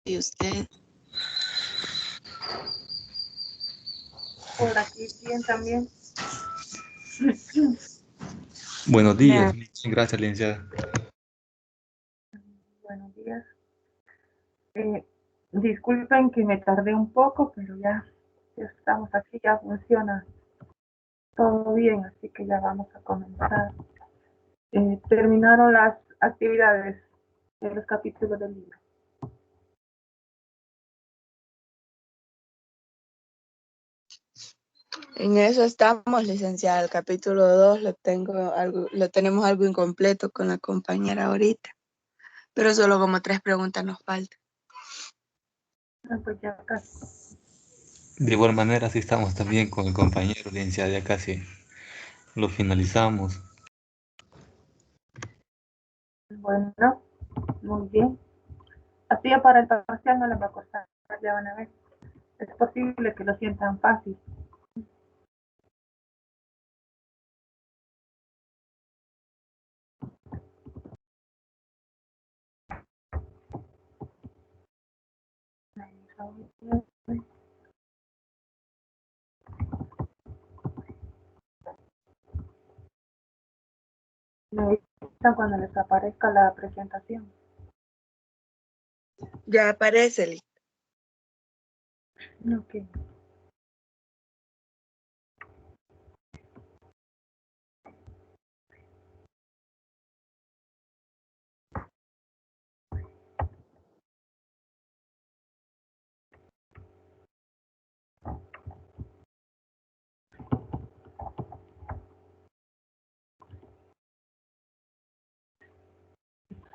¿Y usted? Por aquí bien también. Buenos días. Gracias, licenciada. Buenos días. Disculpen que me tardé un poco, pero ya estamos aquí, ya funciona todo bien, así que ya vamos a comenzar. Terminaron las actividades de los capítulos del libro. En eso estamos, licenciada. El capítulo 2 lo tenemos algo incompleto con la compañera ahorita. Pero solo como 3 preguntas nos faltan. Pues ya casi. De igual manera, sí estamos también con el compañero, licenciada, ya casi lo finalizamos. Bueno, muy bien. Así ya para el parcial no les va a costar, ya van a ver. Es posible que lo sientan fácil. Me avisan cuando les aparezca la presentación. Ya aparece. Ok.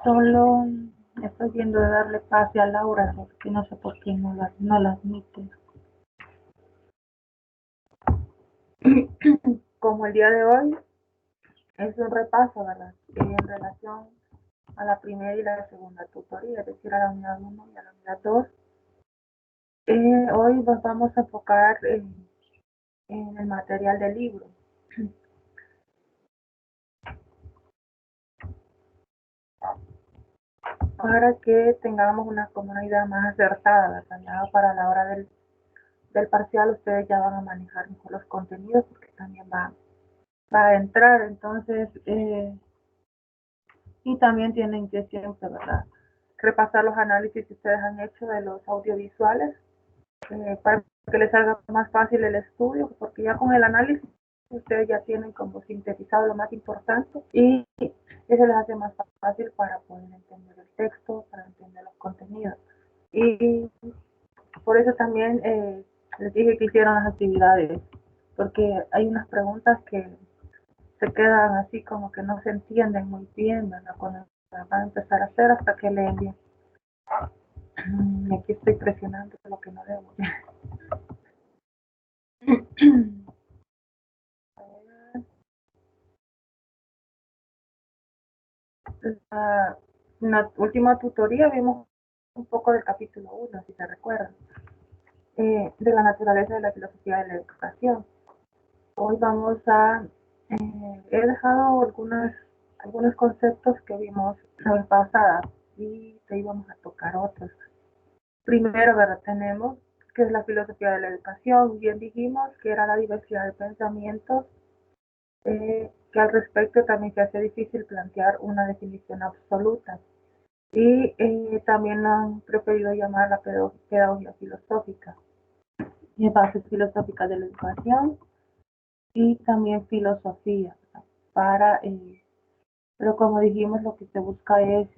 Solo estoy viendo de darle pase a Laura, porque no sé por qué no la admite. Como el día de hoy es un repaso, ¿verdad? En relación a la primera y la segunda tutoría, es decir, a la unidad 1 y a la unidad 2. Hoy nos vamos a enfocar en el material del libro. Para que tengamos una comunidad más acertada, ¿verdad? Para la hora del parcial ustedes ya van a manejar mejor los contenidos porque también va a entrar, entonces, y también tienen que siempre, ¿verdad? Repasar los análisis que ustedes han hecho de los audiovisuales para que les haga más fácil el estudio, porque ya con el análisis ustedes ya tienen como sintetizado lo más importante y eso les hace más fácil para poder entender el texto, para entender los contenidos. Y por eso también les dije que hicieran las actividades, porque hay unas preguntas que se quedan así como que no se entienden muy bien, ¿verdad? Cuando las van a empezar a hacer hasta que leen bien. Y aquí estoy presionando lo que no debo. En la última tutoría vimos un poco del capítulo 1, si se recuerdan, de la naturaleza de la filosofía de la educación. Hoy vamos a, he dejado algunos conceptos que vimos la vez pasada y te íbamos a tocar otros. Primero, ¿verdad? Tenemos que es la filosofía de la educación. Bien dijimos que era la diversidad de pensamientos, que al respecto también se hace difícil plantear una definición absoluta. Y también han preferido llamar la pedagogía filosófica, bases filosóficas de la educación y también filosofía, para, pero como dijimos, lo que se busca es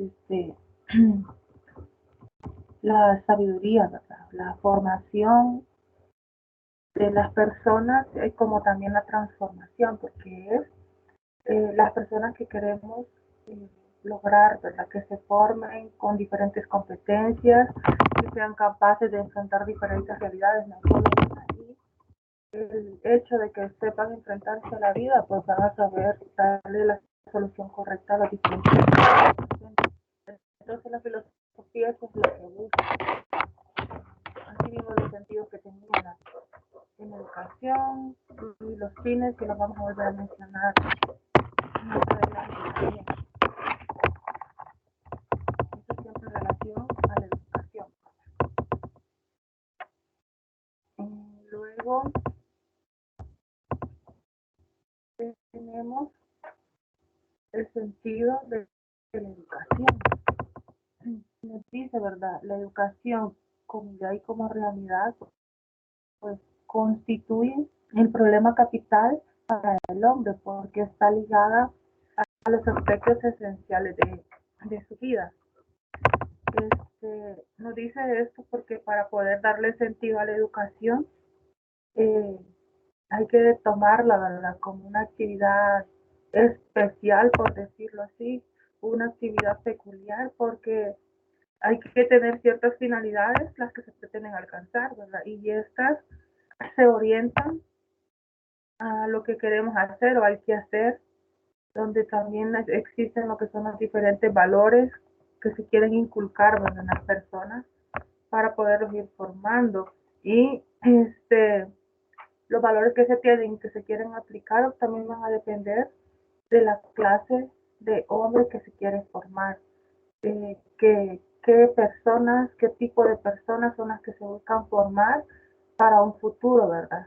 la sabiduría, ¿verdad? La formación de las personas, como también la transformación, porque es las personas que queremos lograr, ¿verdad? Que se formen con diferentes competencias, que sean capaces de enfrentar diferentes realidades, no solo ahí. El hecho de que sepan enfrentarse a la vida, pues van a saber darle la solución correcta a las diferentes situaciones. Entonces la filosofía eso es lo que busca. Así mismo los sentidos que tenía en educación y los fines que los vamos a volver a mencionar más adelante también. Eso siempre en relación a la educación. sentido de la educación. Nos dice, ¿verdad? La educación como idea y como realidad, pues constituye el problema capital para el hombre, porque está ligada a los aspectos esenciales de su vida. Nos dice esto porque para poder darle sentido a la educación, hay que tomarla, ¿verdad?, como una actividad especial, por decirlo así, una actividad peculiar, porque hay que tener ciertas finalidades las que se pretenden alcanzar, ¿verdad? Y estas se orientan a lo que queremos hacer o hay que hacer, donde también existen lo que son los diferentes valores que se quieren inculcar, ¿verdad?, en las personas para poderlos ir formando. Y los valores que se tienen, que se quieren aplicar, también van a depender de la clase de hombre que se quiere formar. Qué personas, qué tipo de personas son las que se buscan formar para un futuro, ¿verdad?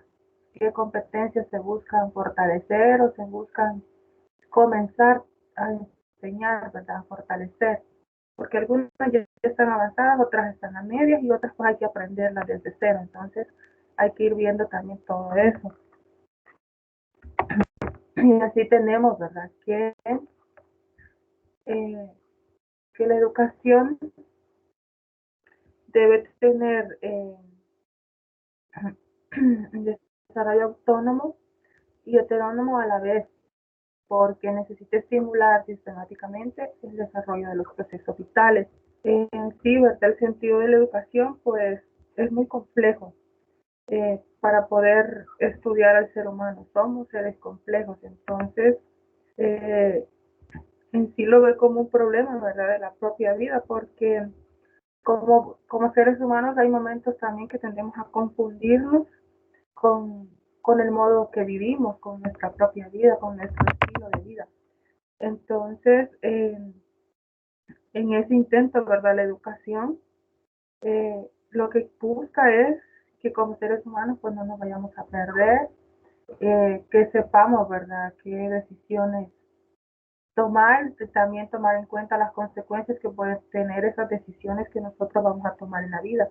Qué competencias se buscan fortalecer o se buscan comenzar a enseñar, ¿verdad? A fortalecer. Porque algunas ya están avanzadas, otras están a medias y otras pues hay que aprenderlas desde cero. Entonces hay que ir viendo también todo eso. Y así tenemos, ¿verdad? Que la educación debe tener desarrollo autónomo y heterónomo a la vez, porque necesita estimular sistemáticamente el desarrollo de los procesos vitales. En sí, ¿verdad? El sentido de la educación pues es muy complejo para poder estudiar al ser humano. Somos seres complejos, entonces en sí lo ve como un problema, ¿verdad?, de la propia vida, porque como seres humanos hay momentos también que tendemos a confundirnos con el modo que vivimos, con nuestra propia vida, con nuestro estilo de vida. Entonces, en ese intento, ¿verdad?, la educación lo que busca es que como seres humanos pues no nos vayamos a perder, que sepamos, ¿verdad?, qué decisiones tomar, también tomar en cuenta las consecuencias que pueden tener esas decisiones que nosotros vamos a tomar en la vida.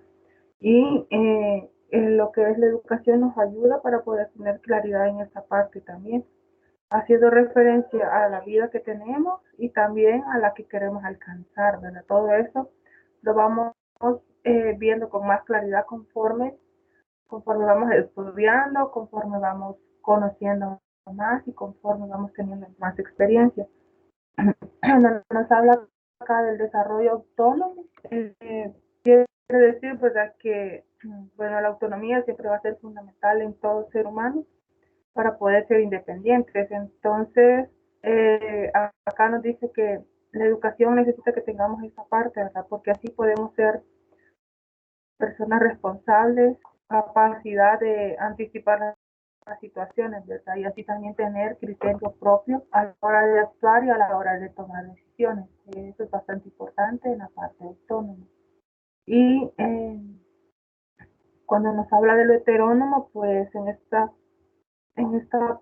Y en lo que es la educación nos ayuda para poder tener claridad en esta parte también, haciendo referencia a la vida que tenemos y también a la que queremos alcanzar, ¿verdad? Todo eso lo vamos viendo con más claridad conforme vamos estudiando, conforme vamos conociendo más y conforme vamos teniendo más experiencia. Nos habla acá del desarrollo autónomo. Quiere decir, ¿verdad?, que bueno, la autonomía siempre va a ser fundamental en todo ser humano para poder ser independientes. Entonces, acá nos dice que la educación necesita que tengamos esa parte, ¿verdad?, porque así podemos ser personas responsables, capacidad de anticipar las situaciones, ¿verdad?, y así también tener criterio propio a la hora de actuar y a la hora de tomar decisiones. Eso es bastante importante en la parte autónoma. Y cuando nos habla de lo heterónomo, pues en esta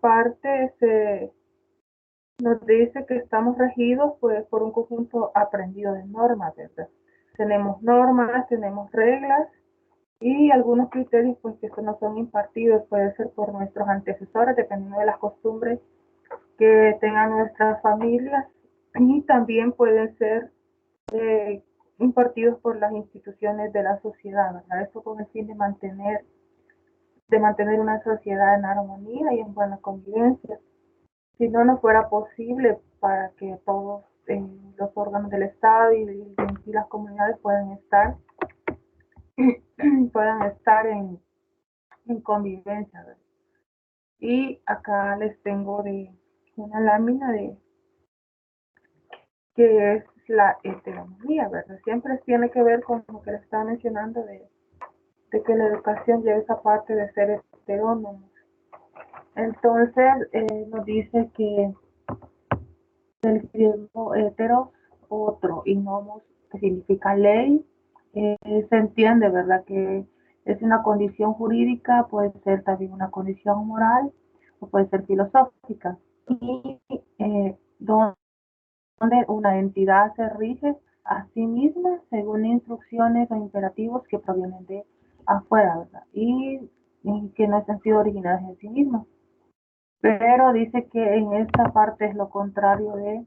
parte nos dice que estamos regidos pues por un conjunto aprendido de normas, ¿verdad? Tenemos normas, tenemos reglas y algunos criterios pues que no son impartidos, puede ser por nuestros antecesores, dependiendo de las costumbres que tengan nuestras familias, y también pueden ser impartidos por las instituciones de la sociedad, ¿verdad? Esto con el fin de mantener una sociedad en armonía y en buena convivencia. Si no, no fuera posible para que todos los órganos del Estado y las comunidades puedan estar en convivencia, ¿verdad? Y acá les tengo de una lámina de que es la heteronomía, ¿verdad? Siempre tiene que ver con lo que les estaba mencionando de que la educación lleva esa parte de ser heterónomos. Entonces, nos dice que del griego hetero, otro, y nomos, que significa ley, se entiende, ¿verdad?, que es una condición jurídica, puede ser también una condición moral o puede ser filosófica. Y donde donde una entidad se rige a sí misma según instrucciones o imperativos que provienen de afuera, ¿verdad? Y que no han sido originales en sí mismas. Pero dice que en esta parte es lo contrario de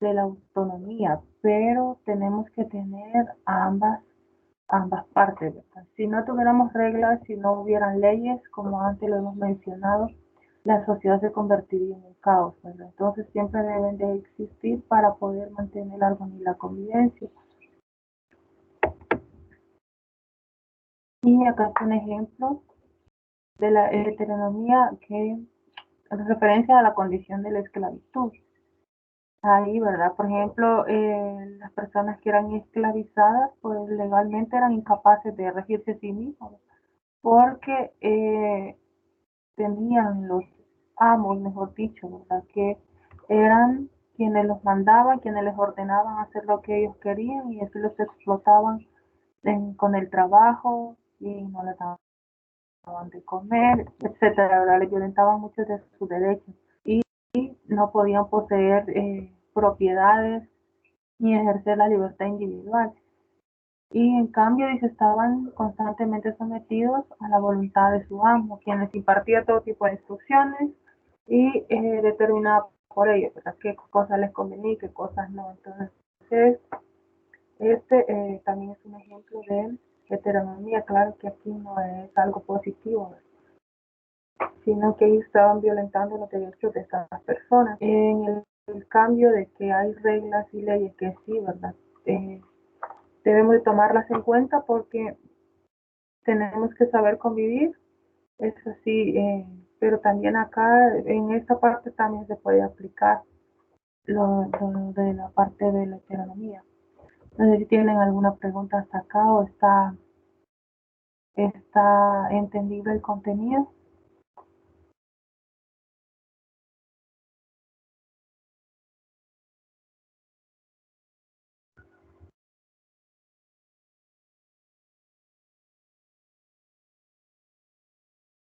la autonomía, pero tenemos que tener ambas partes, ¿verdad? Si no tuviéramos reglas, si no hubieran leyes, como antes lo hemos mencionado, la sociedad se convertiría en un caos, ¿verdad? Entonces siempre deben de existir para poder mantener la armonía y la convivencia. Y acá está un ejemplo de la heteronomía que hace referencia a la condición de la esclavitud. Ahí, ¿verdad? Por ejemplo, las personas que eran esclavizadas, pues legalmente eran incapaces de regirse a sí mismos, porque tenían los amos, mejor dicho, ¿verdad? Que eran quienes los mandaban, quienes les ordenaban hacer lo que ellos querían y eso los explotaban con el trabajo y no les daban de comer, etcétera, ¿verdad? Les violentaban muchos de sus derechos y no podían poseer propiedades ni ejercer la libertad individual. Y en cambio dice, estaban constantemente sometidos a la voluntad de su amo, quien les impartía todo tipo de instrucciones y determinaba por ellos, ¿verdad? Qué cosas les convenía y qué cosas no. Entonces, también es un ejemplo de heteronomía. Claro que aquí no es algo positivo, ¿verdad? Sino que ellos estaban violentando los derechos de estas personas. En el cambio de que hay reglas y leyes que sí, ¿verdad? Debemos de tomarlas en cuenta porque tenemos que saber convivir, eso sí, pero también acá en esta parte también se puede aplicar lo de la parte de la economía. No sé si tienen alguna pregunta hasta acá o está entendible el contenido.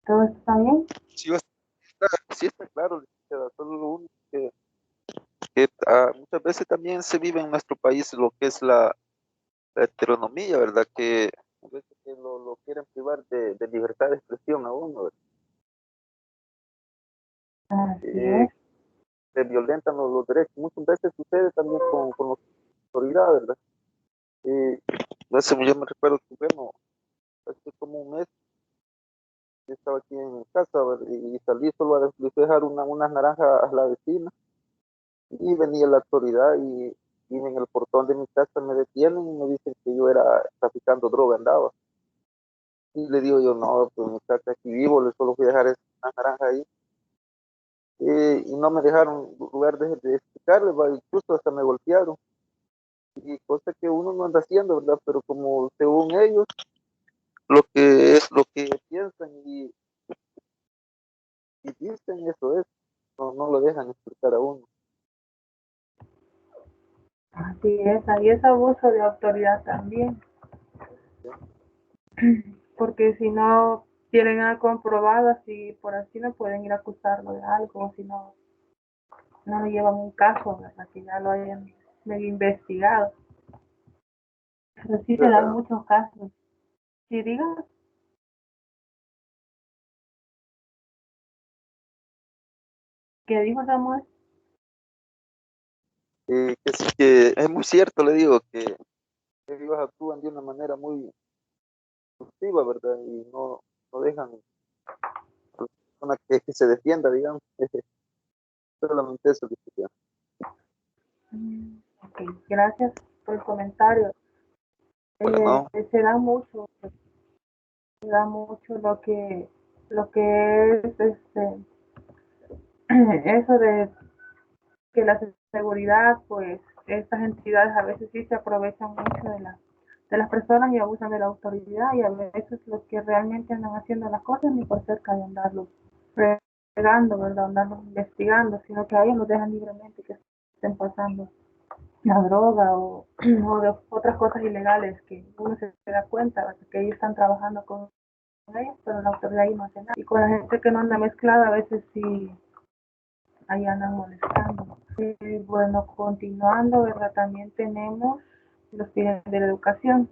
¿Todo está bien? Sí está claro, licenciada. Solo lo único que muchas veces también se vive en nuestro país lo que es la heteronomía, ¿verdad? Que a veces que lo quieren privar de libertad de expresión a uno, ¿verdad? Así Eh, es. Se violentan los derechos. Muchas veces sucede también con la autoridad, ¿verdad? Yo me recuerdo que, bueno, hace como un mes yo estaba aquí en mi casa, ¿verdad? Y salí solo a dejar unas naranjas a la vecina y venía la autoridad y en el portón de mi casa me detienen y me dicen que yo era traficando droga, andaba. Y le digo yo, no, pues muchacha, aquí vivo, le solo fui a dejar esa naranja ahí. Y no me dejaron lugar de explicarle, ¿va? Incluso hasta me golpearon. Y cosa que uno no anda haciendo, ¿verdad? Pero como según ellos, lo que es lo que piensan y dicen, eso es, no lo dejan explicar a uno. Así es, ahí es abuso de autoridad también, porque si no tienen algo comprobado, así por así no pueden ir a acusarlo de algo, o si no lo llevan un caso, ¿verdad? Que ya lo hayan medio investigado. Pero sí se dan ¿Verdad? muchos casos. Si digan, ¿qué dijo Samuel? Que sí que es muy cierto, le digo, que ellos actúan de una manera muy activa, ¿verdad? Y no dejan a la persona que se defienda, digamos. Solamente eso que se llama. Ok, gracias por el comentario. Bueno, Se da mucho lo que es eso de que la seguridad, pues estas entidades a veces sí se aprovechan mucho de las personas y abusan de la autoridad y a veces los que realmente andan haciendo las cosas ni por cerca de andarlos fregando, ¿verdad? Andarlos investigando, sino que a ellos los dejan libremente que estén pasando la droga o de otras cosas ilegales que uno se da cuenta, ¿verdad? Que ellos están trabajando con ellos, pero la autoridad ahí no hace nada. Y con la gente que no anda mezclada a veces sí ahí andan molestando. Bueno, continuando, ¿verdad? También tenemos los fines de la educación.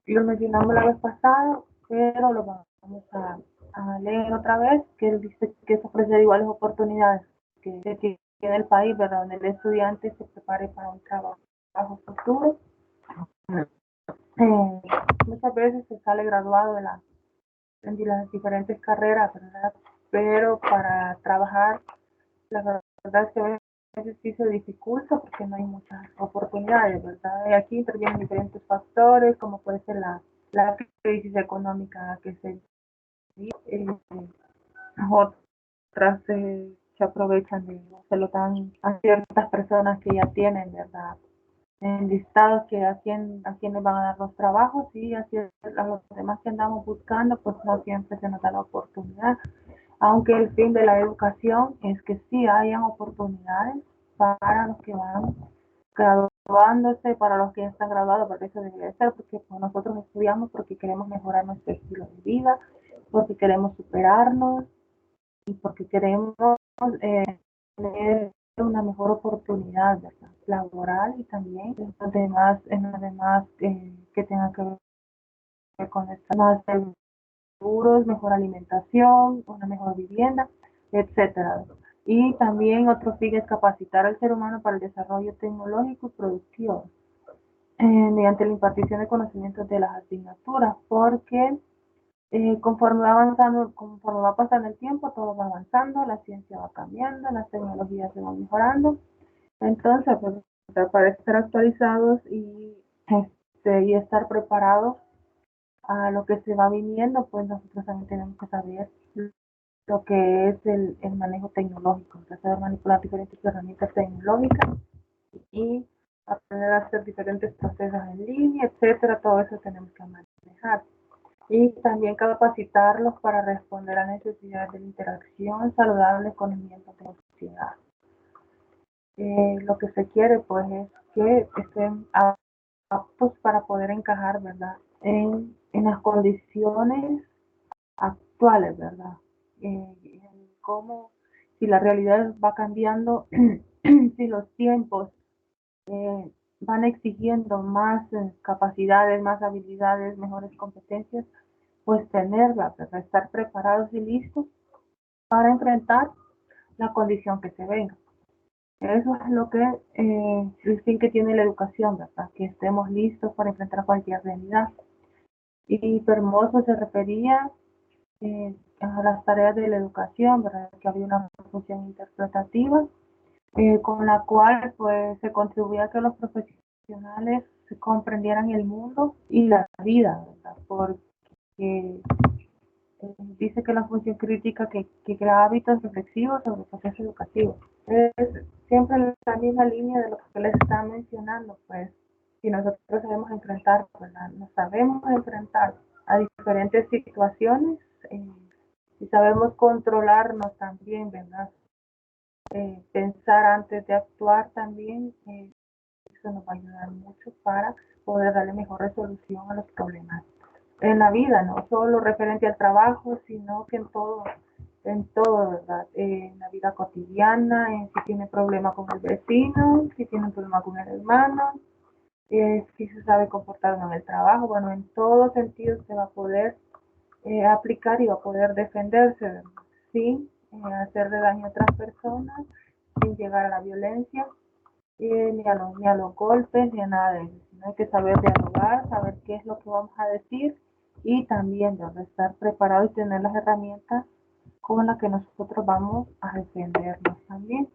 Lo mencionamos la vez pasada, pero lo vamos a leer otra vez, que él dice que es ofrecer iguales oportunidades que tiene el país, ¿verdad? Donde el estudiante se prepare para un trabajo futuro. Muchas veces se sale graduado de las diferentes carreras, ¿verdad? Pero para trabajar, la verdad es que a veces sí se dificulta porque no hay muchas oportunidades, ¿verdad? Y aquí intervienen diferentes factores, como puede ser la crisis económica que se vive, otras se aprovechan de hacerlo tan a ciertas personas que ya tienen, ¿verdad? En listados que a quienes van a dar los trabajos y así a los demás que andamos buscando, pues no siempre se nos da la oportunidad. Aunque el fin de la educación es que sí hayan oportunidades para los que van graduándose, para los que ya están graduados, porque eso debería ser, porque pues, nosotros estudiamos porque queremos mejorar nuestro estilo de vida, porque queremos superarnos y porque queremos tener una mejor oportunidad, ¿verdad? Laboral y también en los demás que tengan que ver con esto, más seguros, mejor alimentación, una mejor vivienda, etcétera. Y también otro fin es capacitar al ser humano para el desarrollo tecnológico y productivo mediante la impartición de conocimientos de las asignaturas, porque conforme va avanzando, conforme va pasando el tiempo, todo va avanzando, la ciencia va cambiando, las tecnologías se van mejorando. Entonces, pues, para estar actualizados y estar preparados a lo que se va viniendo, pues nosotros también tenemos que saber lo que es el manejo tecnológico, saber manipular diferentes herramientas tecnológicas y aprender a hacer diferentes procesos en línea, etcétera. Todo eso tenemos que manejar. Y también capacitarlos para responder a necesidades de interacción saludable con el miembro de la sociedad. Lo que se quiere, pues, es que estén aptos para poder encajar, ¿verdad? En las condiciones actuales, ¿verdad? Cómo, si la realidad va cambiando, si los tiempos van exigiendo más capacidades, más habilidades, mejores competencias, pues tenerlas, ¿verdad? Estar preparados y listos para enfrentar la condición que se venga. Eso es lo que el fin que tiene la educación, ¿verdad? Que estemos listos para enfrentar cualquier realidad. Y Hermoso se refería a las tareas de la educación, ¿verdad? Que había una función interpretativa con la cual pues se contribuía a que los profesionales comprendieran el mundo y la vida, ¿verdad? Porque dice que la función crítica que crea hábitos reflexivos sobre el proceso educativo. Es siempre en la misma línea de lo que les está mencionando, pues si nosotros sabemos enfrentar, ¿verdad? Nos sabemos enfrentar a diferentes situaciones y sabemos controlarnos también, ¿verdad? Pensar antes de actuar también, eso nos va a ayudar mucho para poder darle mejor resolución a los problemas en la vida, no solo referente al trabajo, sino que en todo, ¿verdad? En la vida cotidiana, en si tiene problema con el vecino, si tiene un problema con el hermano, si se sabe comportar en el trabajo, bueno, en todo sentido se va a poder aplicar y va a poder defenderse, ¿verdad? Sin hacerle daño a otras personas, sin llegar a la violencia, ni a los golpes, ni a nada de eso. Sino hay que saber dialogar, saber qué es lo que vamos a decir y también debe estar preparado y tener las herramientas con las que nosotros vamos a defendernos también.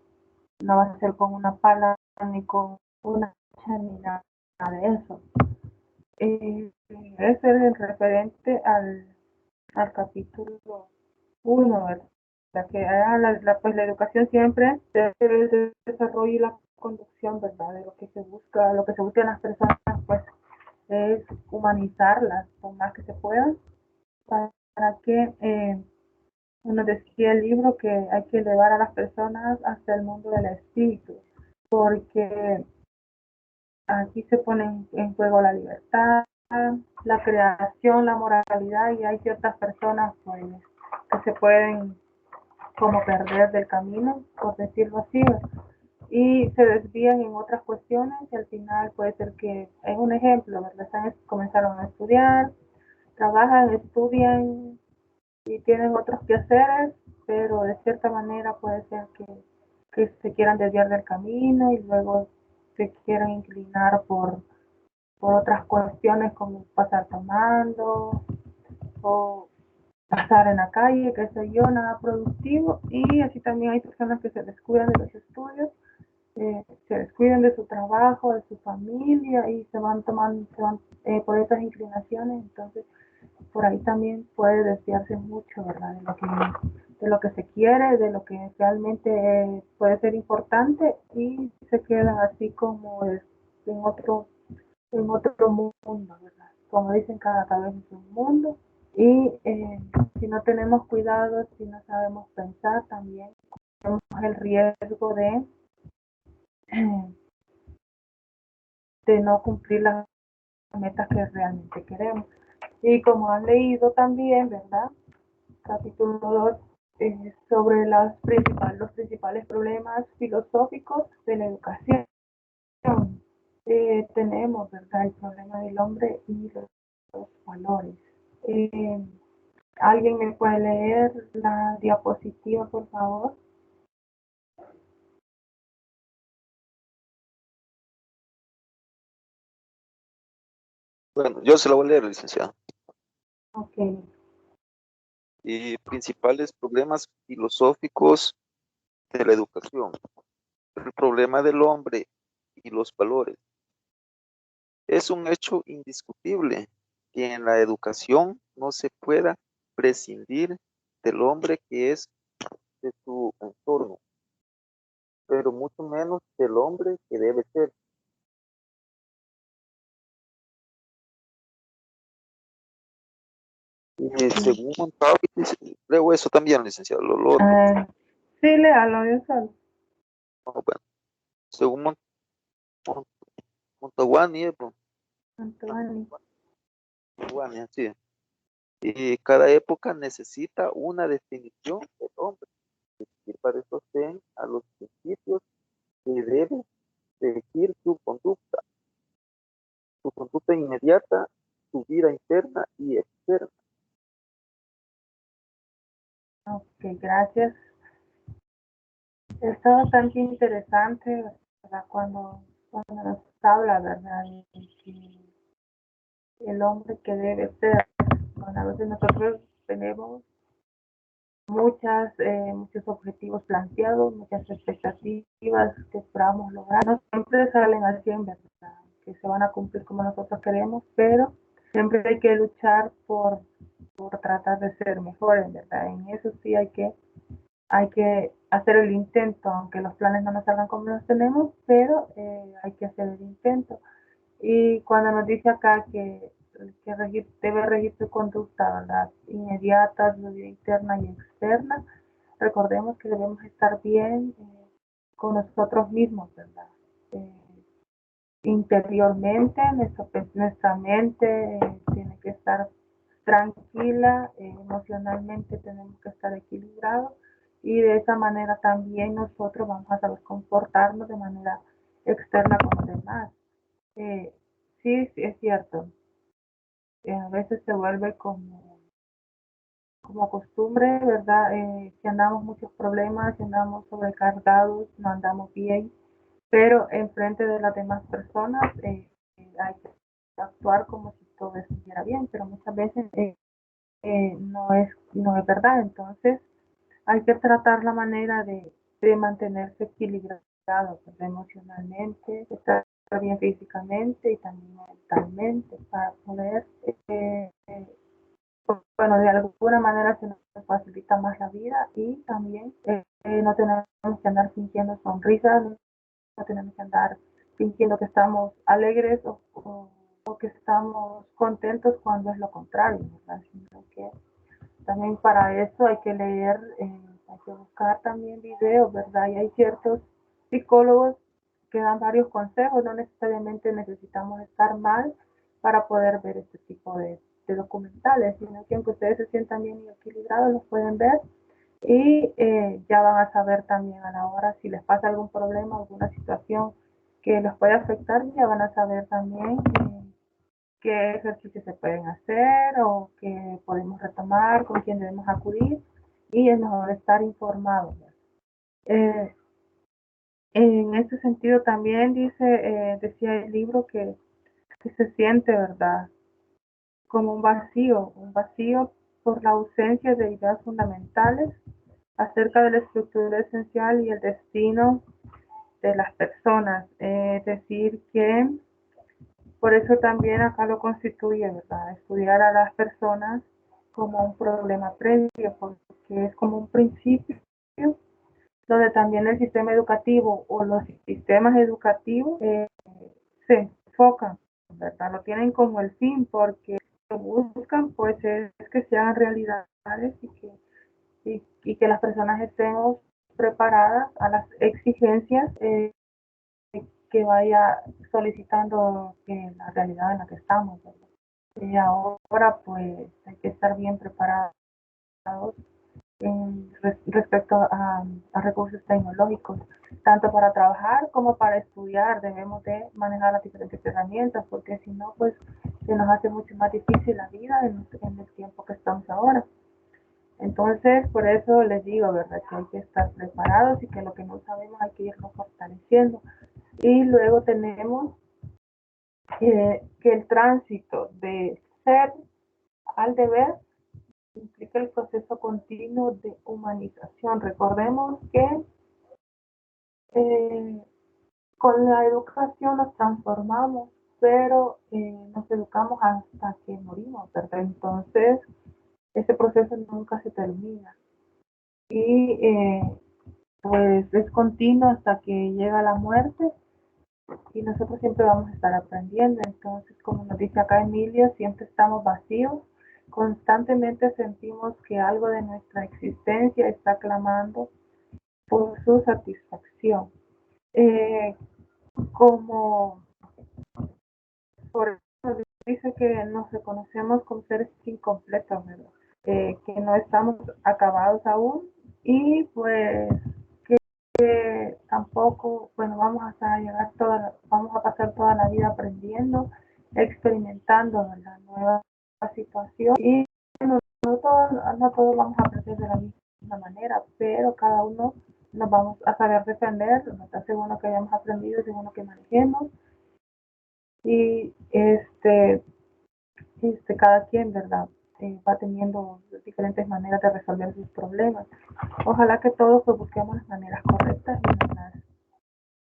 No va a ser con una pala ni con una hacha ni nada de eso. Ese es el referente al capítulo 1, ¿verdad? Que pues la educación siempre debe el desarrollo y la conducción, ¿verdad? De lo que se busca en las personas, pues es humanizarlas lo más que se pueda para que nos decía el libro que hay que elevar a las personas hasta el mundo del espíritu, porque aquí se pone en juego la libertad, la creación, la moralidad y hay ciertas personas pues, que se pueden como perder del camino, por decirlo así, y se desvían en otras cuestiones y al final puede ser que, es un ejemplo, ¿verdad? Comenzaron a estudiar, trabajan, estudian y tienen otros quehaceres, pero de cierta manera puede ser que se quieran desviar del camino y luego se quieran inclinar por otras cuestiones como pasar tomando o pasar en la calle, qué sé yo, nada productivo. Y así también hay personas que se descuidan de los estudios, se descuidan de su trabajo, de su familia y se van tomando, por esas inclinaciones. Entonces, por ahí también puede desviarse mucho, ¿verdad? De lo que se quiere, de lo que realmente puede ser importante y se quedan así como en otro mundo, ¿verdad? Como dicen, cada cabeza es un mundo. Y si no tenemos cuidado, si no sabemos pensar, también tenemos el riesgo de no cumplir las metas que realmente queremos. Y como han leído también, ¿verdad? Capítulo 2 sobre los principales problemas filosóficos de la educación. Tenemos, ¿verdad? El problema del hombre y los valores. Eh, ¿Alguien me puede leer la diapositiva, por favor? Bueno, yo se lo voy a leer, licenciado. Ok. Y principales problemas filosóficos de la educación. El problema del hombre y los valores. Es un hecho indiscutible que en la educación no se pueda prescindir del hombre que es de su entorno, pero mucho menos del hombre que debe ser. Y según Montagu, leo eso también, licenciado, lo otro. Sí, léalo, yo solo. Bueno, según Montaguani, Antonio. Montaguani, así es. Y cada época necesita una definición del hombre, y para eso sostén a los principios que debe regir su conducta inmediata, su vida interna y externa. Ok, gracias. Está bastante interesante, ¿verdad? Cuando nos habla, ¿verdad? El hombre que debe ser. Bueno, a veces nosotros tenemos muchos objetivos planteados, muchas expectativas que esperamos lograr. No siempre salen al 100, ¿verdad? Que se van a cumplir como nosotros queremos, pero siempre hay que luchar por tratar de ser mejores, ¿verdad? En eso sí hay que hacer el intento, aunque los planes no nos salgan como los tenemos, pero hay que hacer el intento. Y cuando nos dice acá que debe regir su conducta, ¿verdad? Inmediata, su vida interna y externa, recordemos que debemos estar bien con nosotros mismos, ¿verdad? Interiormente, nuestra mente tiene que estar tranquila, emocionalmente tenemos que estar equilibrados y de esa manera también nosotros vamos a saber comportarnos de manera externa con los demás. Sí, sí, es cierto. A veces se vuelve como costumbre, ¿verdad? Si andamos muchos problemas, si andamos sobrecargados, no andamos bien, pero enfrente de las demás personas hay que actuar como si todo estuviera bien, pero muchas veces no es verdad. Entonces hay que tratar la manera de mantenerse equilibrado, pues, emocionalmente, estar bien físicamente y también mentalmente para poder, bueno, de alguna manera se nos facilita más la vida y también no tenemos que andar fingiendo sonrisas, no tenemos que andar fingiendo que estamos alegres o que estamos contentos cuando es lo contrario, ¿verdad? Sino que también para eso hay que leer, hay que buscar también videos, ¿verdad? Y hay ciertos psicólogos que dan varios consejos, no necesariamente necesitamos estar mal para poder ver este tipo de documentales, sino que aunque ustedes se sientan bien y equilibrados, los pueden ver y ya van a saber también a la hora si les pasa algún problema, alguna situación que los puede afectar, ya van a saber también qué ejercicios se pueden hacer o qué podemos retomar, con quién debemos acudir, y es mejor estar informados. En este sentido también decía el libro que se siente, ¿verdad? Como un vacío por la ausencia de ideas fundamentales acerca de la estructura esencial y el destino de las personas. Es decir, que por eso también acá lo constituye, ¿verdad? Estudiar a las personas como un problema previo, porque es como un principio donde también el sistema educativo o los sistemas educativos se enfocan, ¿verdad? Lo tienen como el fin, porque lo que buscan pues es que sean realidades y que las personas estemos preparadas a las exigencias que vaya solicitando la realidad en la que estamos, ¿verdad? Y ahora pues hay que estar bien preparados respecto a recursos tecnológicos, tanto para trabajar como para estudiar. Debemos de manejar las diferentes herramientas, porque si no, pues se nos hace mucho más difícil la vida en el tiempo que estamos ahora. Entonces, por eso les digo, ¿verdad? Que hay que estar preparados y que lo que no sabemos hay que irlo fortaleciendo. Y luego tenemos que el tránsito de ser al deber implica el proceso continuo de humanización. Recordemos que con la educación nos transformamos, pero nos educamos hasta que morimos, ¿verdad? Entonces, ese proceso nunca se termina. Y pues es continuo hasta que llega la muerte y nosotros siempre vamos a estar aprendiendo. Entonces, como nos dice acá Emilio, siempre estamos vacíos, constantemente sentimos que algo de nuestra existencia está clamando por su satisfacción. Como por eso dice que nos reconocemos como seres incompletos, ¿verdad? Que no estamos acabados aún y pues que tampoco, bueno, vamos a pasar toda la vida aprendiendo, experimentando la nueva situación y no todos vamos a aprender de la misma manera, pero cada uno nos vamos a saber defender, según lo que hayamos aprendido, según lo que manejemos y cada quien, ¿verdad? Va teniendo diferentes maneras de resolver sus problemas. Ojalá que todos pues, busquemos las maneras correctas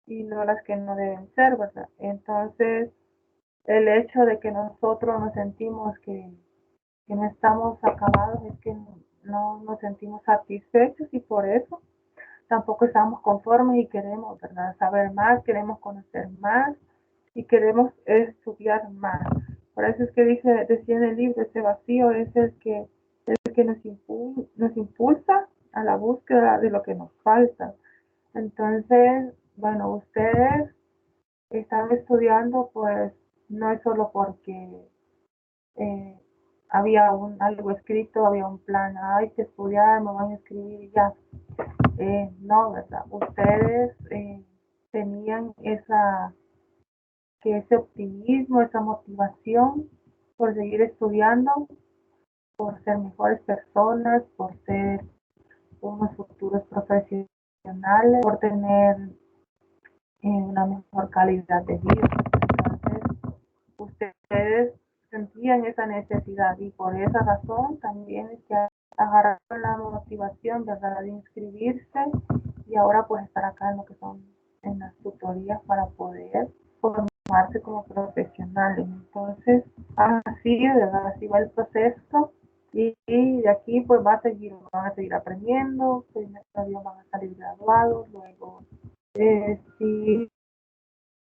y no las que no deben ser, ¿verdad? Entonces, el hecho de que nosotros nos sentimos que no estamos acabados es que no nos sentimos satisfechos y por eso tampoco estamos conformes y queremos, ¿verdad? Saber más, queremos conocer más y queremos estudiar más. Por eso es que decía en el libro, ese vacío es el que nos impulsa a la búsqueda de lo que nos falta. Entonces, bueno, ustedes están estudiando, pues no es solo porque eh, había algo escrito, había un plan, hay que estudiar, me van a escribir y ya. No, ¿verdad? Ustedes tenían ese optimismo, esa motivación por seguir estudiando, por ser mejores personas, por ser unos futuros profesionales, por tener una mejor calidad de vida. Entonces, ustedes sentían esa necesidad y por esa razón también es que agarraron la motivación, ¿verdad?, de inscribirse y ahora pues estar acá en lo que son en las tutorías para poder formarse como profesionales. Entonces, así, ¿verdad? Así va el proceso y de aquí pues van a seguir aprendiendo, primero van a salir graduados, luego sí,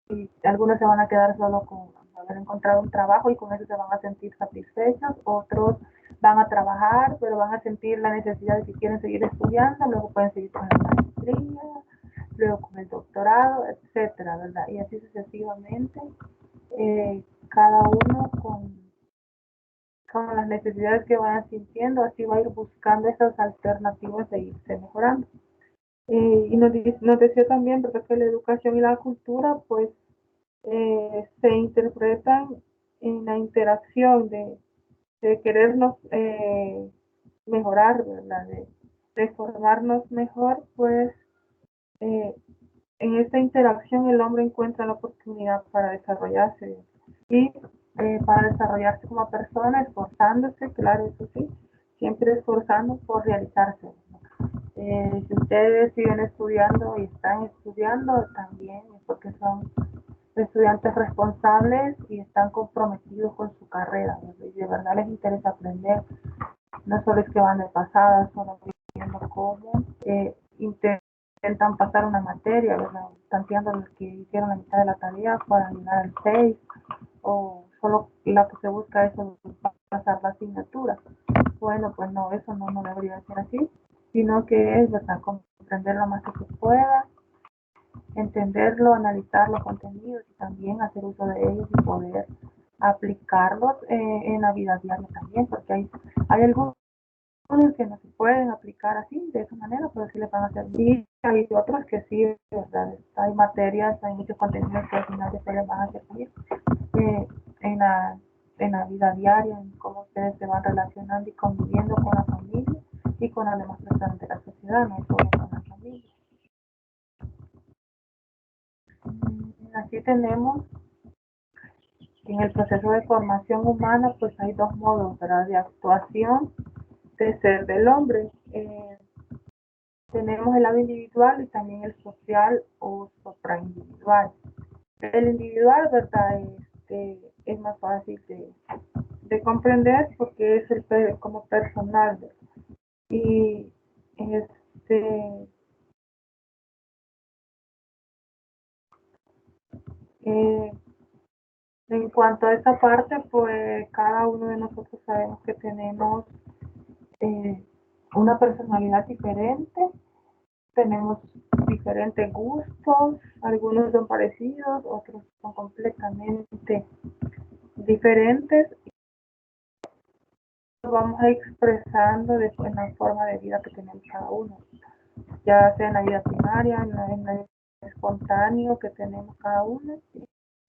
y algunos se van a quedar solo con haber encontrado un trabajo y con eso se van a sentir satisfechos, otros van a trabajar, pero van a sentir la necesidad de que quieren seguir estudiando, luego pueden seguir con la maestría, luego con el doctorado, etcétera, ¿verdad? Y así sucesivamente, cada uno con con las necesidades que vayan sintiendo, así va a ir buscando esas alternativas de irse mejorando. Y nos decía también, ¿verdad?, que la educación y la cultura pues se interpretan en la interacción de querernos mejorar, ¿verdad?, de formarnos mejor, pues en esta interacción el hombre encuentra la oportunidad para desarrollarse y para desarrollarse como persona, esforzándose, claro, eso sí, siempre esforzando por realizarse. Si ustedes siguen estudiando y están estudiando, también es porque son estudiantes responsables y están comprometidos con su carrera, ¿verdad? Y de verdad les interesa aprender. No solo es que van de pasada, solo viendo cómo intentan pasar una materia, ¿verdad? Tanteando los que hicieron la mitad de la tarea para llegar al 6, o solo la que se busca es pasar la asignatura. Bueno, pues no, eso no debería ser así, sino que es, ¿verdad?, comprender lo más que se pueda, entenderlo, analizar los contenidos y también hacer uso de ellos y poder aplicarlos en la vida diaria también, porque hay algunos que no se pueden aplicar así, de esa manera, pero sí les van a servir. Hay otros que sí, ¿verdad? Hay materias, hay muchos contenidos que al final después les van a servir en la vida diaria, en cómo ustedes se van relacionando y conviviendo con la familia y con las demás personas de la sociedad, no solo con la familia. Aquí tenemos en el proceso de formación humana, pues hay dos modos, ¿verdad?, de actuación de ser del hombre. Tenemos el lado individual y también el social o supraindividual. El individual, ¿verdad?, es más fácil de comprender porque es como personal, ¿verdad? Y en cuanto a esta parte, pues cada uno de nosotros sabemos que tenemos una personalidad diferente, tenemos diferentes gustos, algunos son parecidos, otros son completamente diferentes. Lo vamos a expresando después en la forma de vida que tenemos cada uno, ya sea en la vida primaria, en la espontáneo que tenemos cada uno.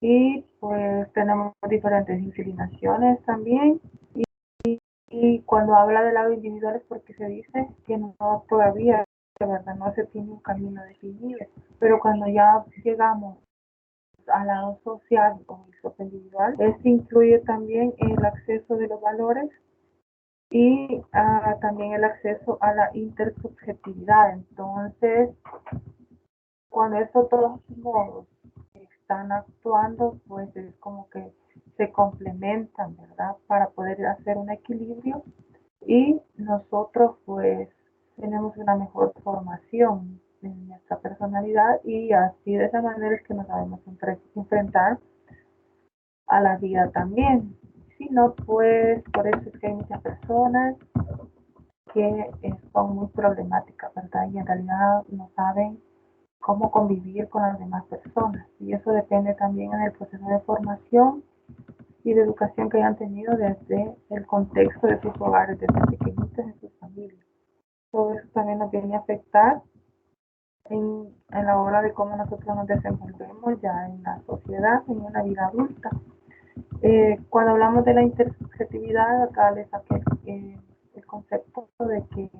Y pues tenemos diferentes inclinaciones también. Y cuando habla del lado individual es porque se dice que no todavía, de verdad, no se tiene un camino definido. Pero cuando ya llegamos al lado social o individual, este incluye también el acceso de los valores y también el acceso a la intersubjetividad. Entonces, cuando estos todos modos están actuando, pues es como que se complementan, ¿verdad?, para poder hacer un equilibrio y nosotros pues tenemos una mejor formación en nuestra personalidad y así de esa manera es que nos sabemos enfrentar a la vida también. Si no, pues por eso es que hay muchas personas que son muy problemáticas, ¿verdad?, y en realidad no saben cómo convivir con las demás personas. Y eso depende también en el proceso de formación y de educación que hayan tenido desde el contexto de sus hogares, desde pequeñitos en sus familias. Todo eso también nos viene a afectar en la hora de cómo nosotros nos desenvolvemos ya en la sociedad, en una vida adulta. Cuando hablamos de la intersubjetividad, acá les saqué el concepto de que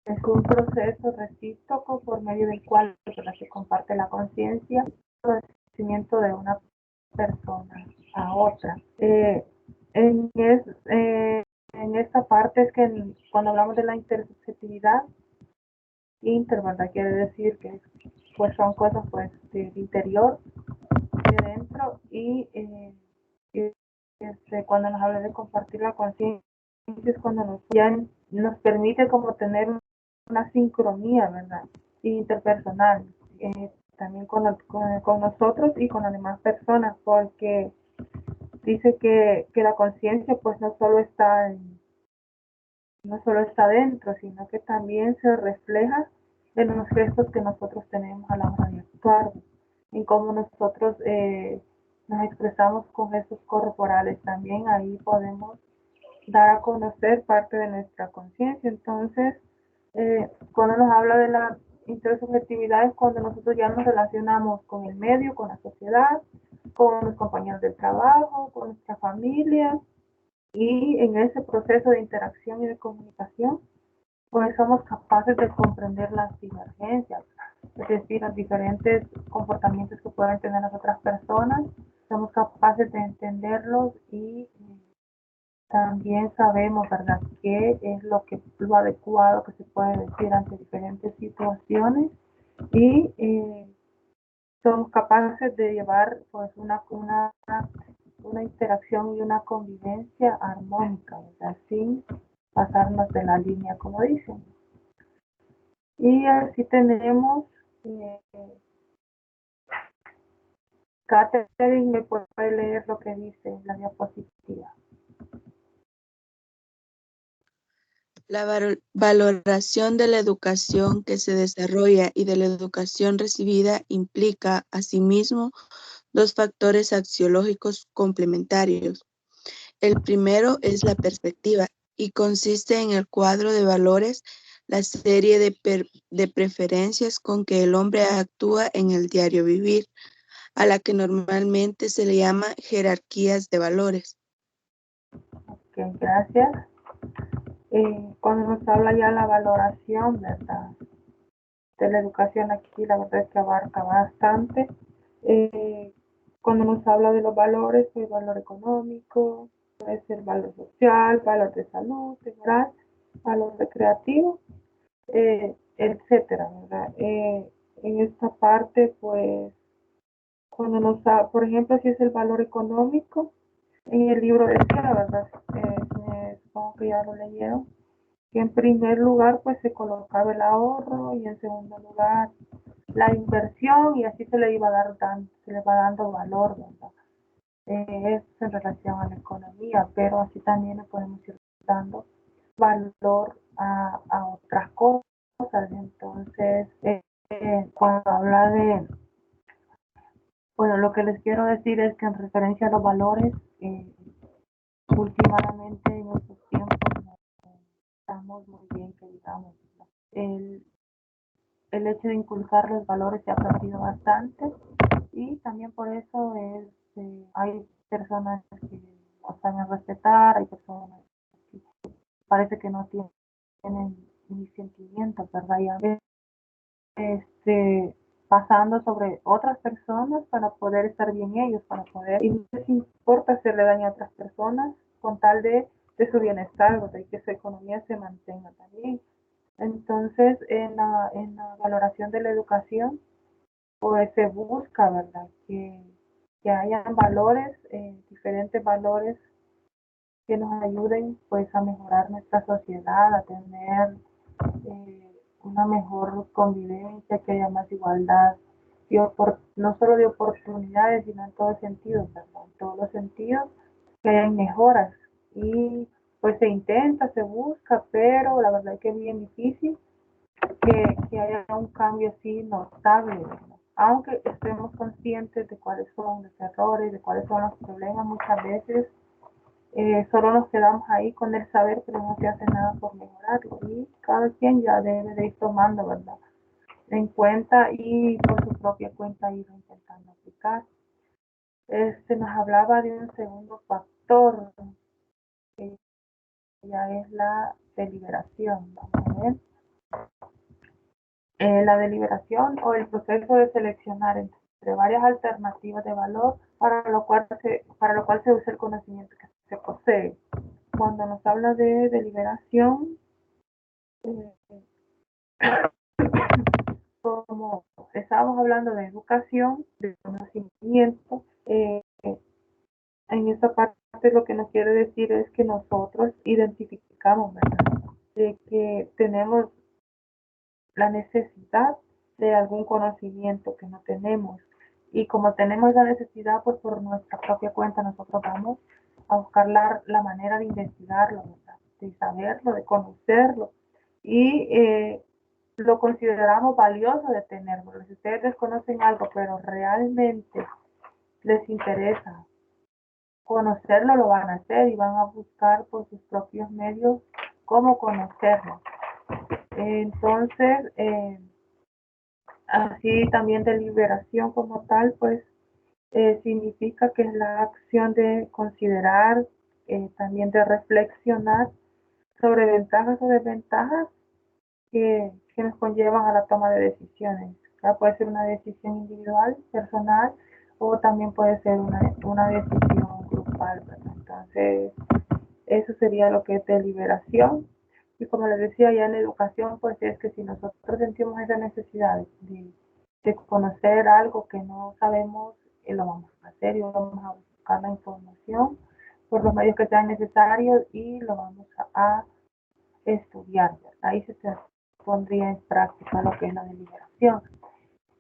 es un proceso recíproco por medio del cual se comparte la conciencia y el conocimiento de una persona a otra. En esta parte es que cuando hablamos de la intersubjetividad, ¿verdad?, quiere decir que pues son cosas pues del interior, de dentro, y cuando nos habla de compartir la conciencia es cuando nos permite como tener una sincronía, ¿verdad?, interpersonal, también con nosotros y con las demás personas, porque dice que la conciencia pues no solo está dentro, sino que también se refleja en los gestos que nosotros tenemos a la hora de actuar, en cómo nosotros nos expresamos con gestos corporales. También ahí podemos dar a conocer parte de nuestra conciencia. Entonces, cuando nos habla de la intersubjetividad es cuando nosotros ya nos relacionamos con el medio, con la sociedad, con los compañeros de trabajo, con nuestra familia, y en ese proceso de interacción y de comunicación, pues somos capaces de comprender las divergencias, es decir, los diferentes comportamientos que pueden tener las otras personas, somos capaces de entenderlos y también sabemos, ¿verdad?, qué es lo adecuado que se puede decir ante diferentes situaciones y somos capaces de llevar pues una interacción y una convivencia armónica, ¿verdad?, sin pasarnos de la línea, como dicen. Y así tenemos, Catherine, ¿me puede leer lo que dice en la diapositiva? La valoración de la educación que se desarrolla y de la educación recibida implica, asimismo, dos factores axiológicos complementarios. El primero es la perspectiva y consiste en el cuadro de valores, la serie de preferencias con que el hombre actúa en el diario vivir, a la que normalmente se le llama jerarquías de valores. Ok, gracias. Cuando nos habla ya la valoración, ¿verdad?, de la educación, aquí la verdad es que abarca bastante. Cuando nos habla de los valores, el valor económico, puede ser valor social, valor de salud, integral, valor recreativo, etcétera, ¿verdad? En esta parte, pues, cuando nos da, por ejemplo, si es el valor económico, en el libro decía, la verdad, supongo que ya lo leyeron, que en primer lugar, pues, se colocaba el ahorro y en segundo lugar, la inversión, y así se le va dando valor, ¿verdad? Es en relación a la economía, pero así también le podemos ir dando valor a otras cosas. Entonces, cuando habla de, bueno, lo que les quiero decir es que en referencia a los valores, últimamente en estos tiempos no estamos muy bien, que digamos, ¿no? El hecho de inculcar los valores se ha perdido bastante y también por eso hay personas que no saben respetar, hay personas que parece que no tienen ni sentimientos, ¿verdad? Y a veces, pasando sobre otras personas para poder estar bien ellos, para poder, y no les importa hacerle daño a otras personas con tal de su bienestar, ¿verdad?, y que su economía se mantenga también. Entonces, en la valoración de la educación, pues se busca, ¿verdad?, que hayan valores, diferentes valores que nos ayuden pues a mejorar nuestra sociedad, a tener una mejor convivencia, que haya más igualdad, no solo de oportunidades, sino en todos sentidos, ¿verdad?, en todos los sentidos, que hayan mejoras. Y pues se intenta, se busca, pero la verdad es que es bien difícil que haya un cambio así notable, ¿verdad? Aunque estemos conscientes de cuáles son los errores, de cuáles son los problemas, muchas veces solo nos quedamos ahí con el saber, pero no se hace nada por mejorarlo. Y cada quien ya debe de ir tomando, ¿verdad?, en cuenta y por su propia cuenta ir intentando aplicar. Nos hablaba de un segundo factor, que ya es la deliberación. Vamos a ver. La deliberación o el proceso de seleccionar entre varias alternativas de valor para lo cual se usa el conocimiento que se posee. Cuando nos habla de deliberación, como estábamos hablando de educación, de conocimiento, en esta parte lo que nos quiere decir es que nosotros identificamos, ¿verdad?, de que tenemos la necesidad de algún conocimiento que no tenemos. Y como tenemos la necesidad, pues por nuestra propia cuenta nosotros vamos a buscar la manera de investigarlo, ¿verdad?, de saberlo, de conocerlo. Y lo consideramos valioso de tenerlo. Si ustedes desconocen algo, pero realmente les interesa conocerlo lo van a hacer y van a buscar por sus propios medios cómo conocerlo. Entonces, así también deliberación como tal, pues significa que es la acción de considerar, también de reflexionar sobre ventajas o desventajas que nos conllevan a la toma de decisiones. Ya puede ser una decisión individual, personal, o también puede ser una decisión grupal, ¿verdad? Entonces, eso sería lo que es deliberación. Y como les decía, ya en educación, pues es que si nosotros sentimos esa necesidad de conocer algo que no sabemos, lo vamos a hacer y vamos a buscar la información por los medios que sean necesarios y lo vamos a estudiar. Ahí se pondría en práctica lo que es la deliberación.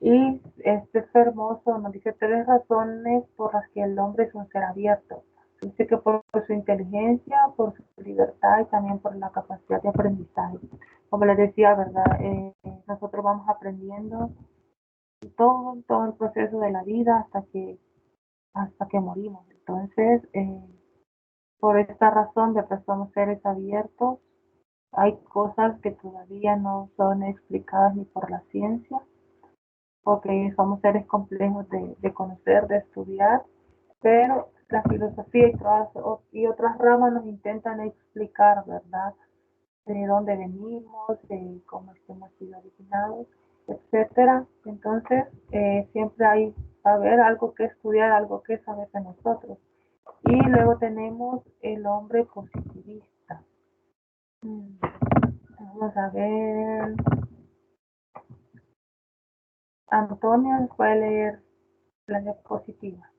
Y este es hermoso, nos dice 3 razones por las que el hombre es un ser abierto. Dice que por su inteligencia, por su libertad y también por la capacidad de aprendizaje. Como les decía, ¿verdad? Nosotros vamos aprendiendo todo el proceso de la vida hasta que morimos. Entonces, por esta razón de que somos seres abiertos, hay cosas que todavía no son explicadas ni por la ciencia, porque somos seres complejos de conocer, de estudiar, pero la filosofía y otras ramas nos intentan explicar, ¿verdad? De dónde venimos, de cómo hemos sido originados, etcétera. Entonces, siempre va a haber algo que estudiar, algo que saber de nosotros. Y luego tenemos el hombre positivista. Vamos a ver. Antonio puede leer la diapositiva.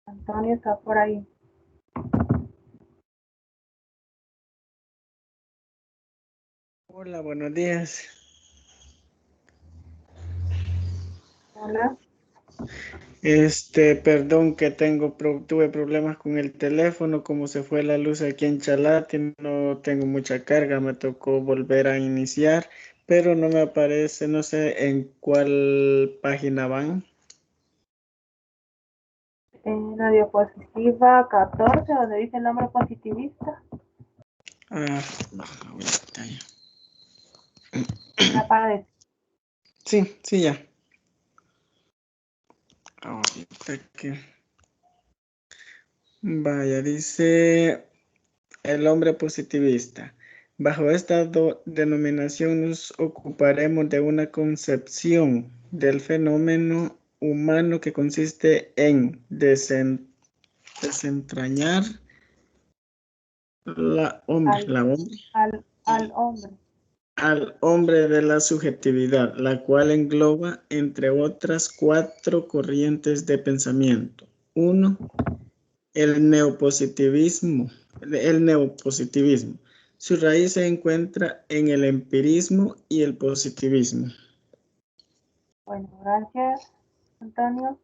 Antonio está por ahí. Hola, buenos días. Hola. Perdón que tuve problemas con el teléfono, como se fue la luz aquí en Chalate, no tengo mucha carga, me tocó volver a iniciar, pero no me aparece, no sé en cuál página van. En la diapositiva 14, donde dice el nombre positivista. Ahorita ya. Ya aparece. Sí, ya. Ahorita que... Vaya, dice el hombre positivista. Bajo esta denominación nos ocuparemos de una concepción del fenómeno humano que consiste en desentrañar al hombre de la subjetividad, la cual engloba, entre otras, 4 corrientes de pensamiento. 1. El neopositivismo. Su raíz se encuentra en el empirismo y el positivismo. Bueno, gracias, Antonio.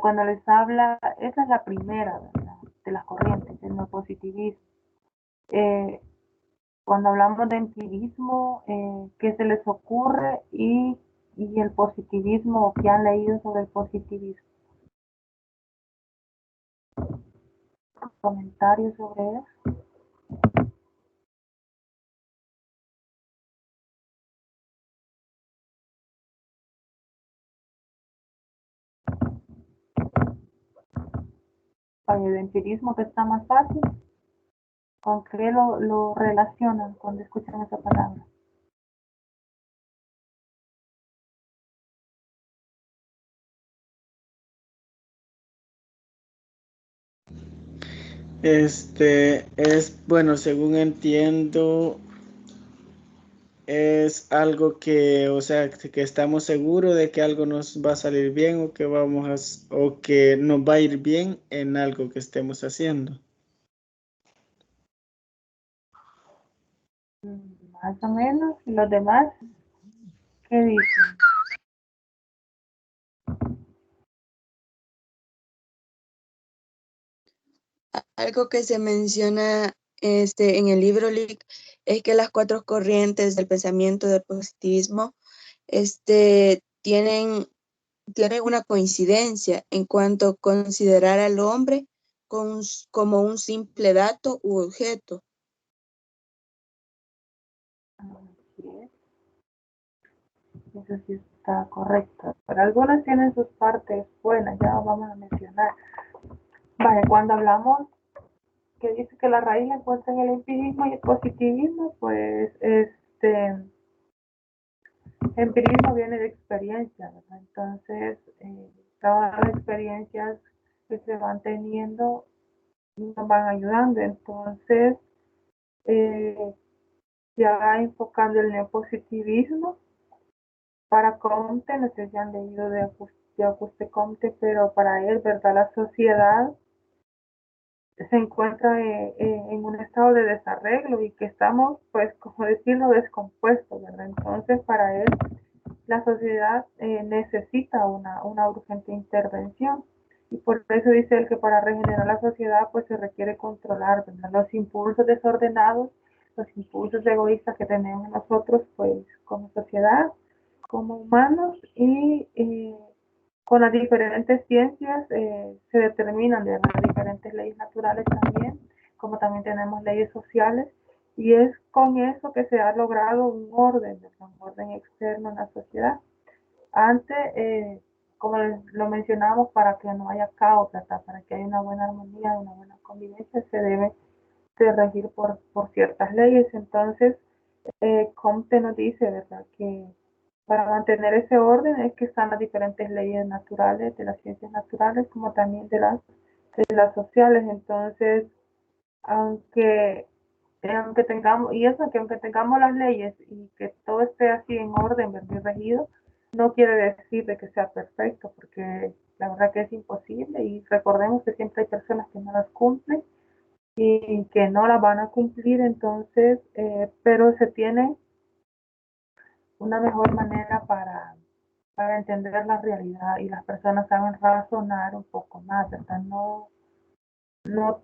Cuando les habla, esa es la primera, ¿verdad? De las corrientes, el neopositivismo. Cuando hablamos de empirismo, ¿qué se les ocurre? Y el positivismo, ¿qué han leído sobre el positivismo? ¿Comentarios sobre eso? El empirismo, que está más fácil. ¿Con qué lo relacionan cuando escuchan esa palabra? Bueno, según entiendo, es algo que, o sea, que estamos seguros de que algo nos va a salir bien o o que nos va a ir bien en algo que estemos haciendo. Más o menos. ¿Y los demás qué dicen? Algo que se menciona en el libro LIC es que las 4 corrientes del pensamiento del positivismo tienen una coincidencia en cuanto a considerar al hombre como un simple dato u objeto. Así es. Eso sí está correcto. Pero algunas tienen sus partes buenas, ya vamos a mencionar. Vale, cuando hablamos que dice que la raíz la encuentra en el empirismo y el positivismo, pues empirismo viene de experiencia, ¿verdad? Entonces, todas las experiencias que se van teniendo nos van ayudando. Entonces, ya enfocando el neopositivismo, para Comte, no sé si han leído de Auguste Comte, pero para él, ¿verdad? La sociedad se encuentra en un estado de desarreglo y que estamos, pues, como decirlo, descompuestos, ¿verdad? Entonces, para él, la sociedad necesita una urgente intervención. Y por eso dice él que para regenerar la sociedad, pues, se requiere controlar, ¿verdad? Los impulsos desordenados, los impulsos egoístas que tenemos nosotros, pues, como sociedad, como humanos, y con las diferentes ciencias se determinan de las diferentes leyes naturales también, como también tenemos leyes sociales, y es con eso que se ha logrado un orden externo en la sociedad. Antes, como lo mencionamos, para que no haya caos, ¿verdad? Para que haya una buena armonía, una buena convivencia, se debe de regir por ciertas leyes. Entonces, Comte nos dice, ¿verdad?, que para mantener ese orden es que están las diferentes leyes naturales, de las ciencias naturales, como también de las sociales. Entonces, aunque tengamos, y eso que aunque tengamos las leyes y que todo esté así en orden, bien regido, no quiere decir de que sea perfecto, porque la verdad que es imposible, y recordemos que siempre hay personas que no las cumplen y que no las van a cumplir. Entonces, pero se tiene una mejor manera para entender la realidad, y las personas saben razonar un poco más, ¿verdad? No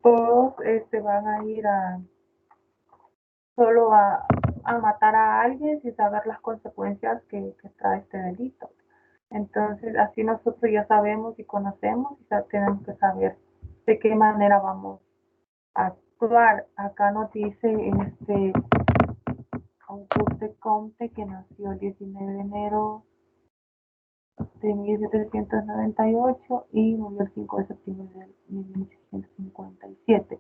todos van a ir solo a matar a alguien sin saber las consecuencias que trae este delito. Entonces, así nosotros ya sabemos y conocemos, y ya tenemos que saber de qué manera vamos a actuar. Acá nos dice Auguste Comte, que nació el 19 de enero de 1798 y murió el 5 de septiembre de 1857.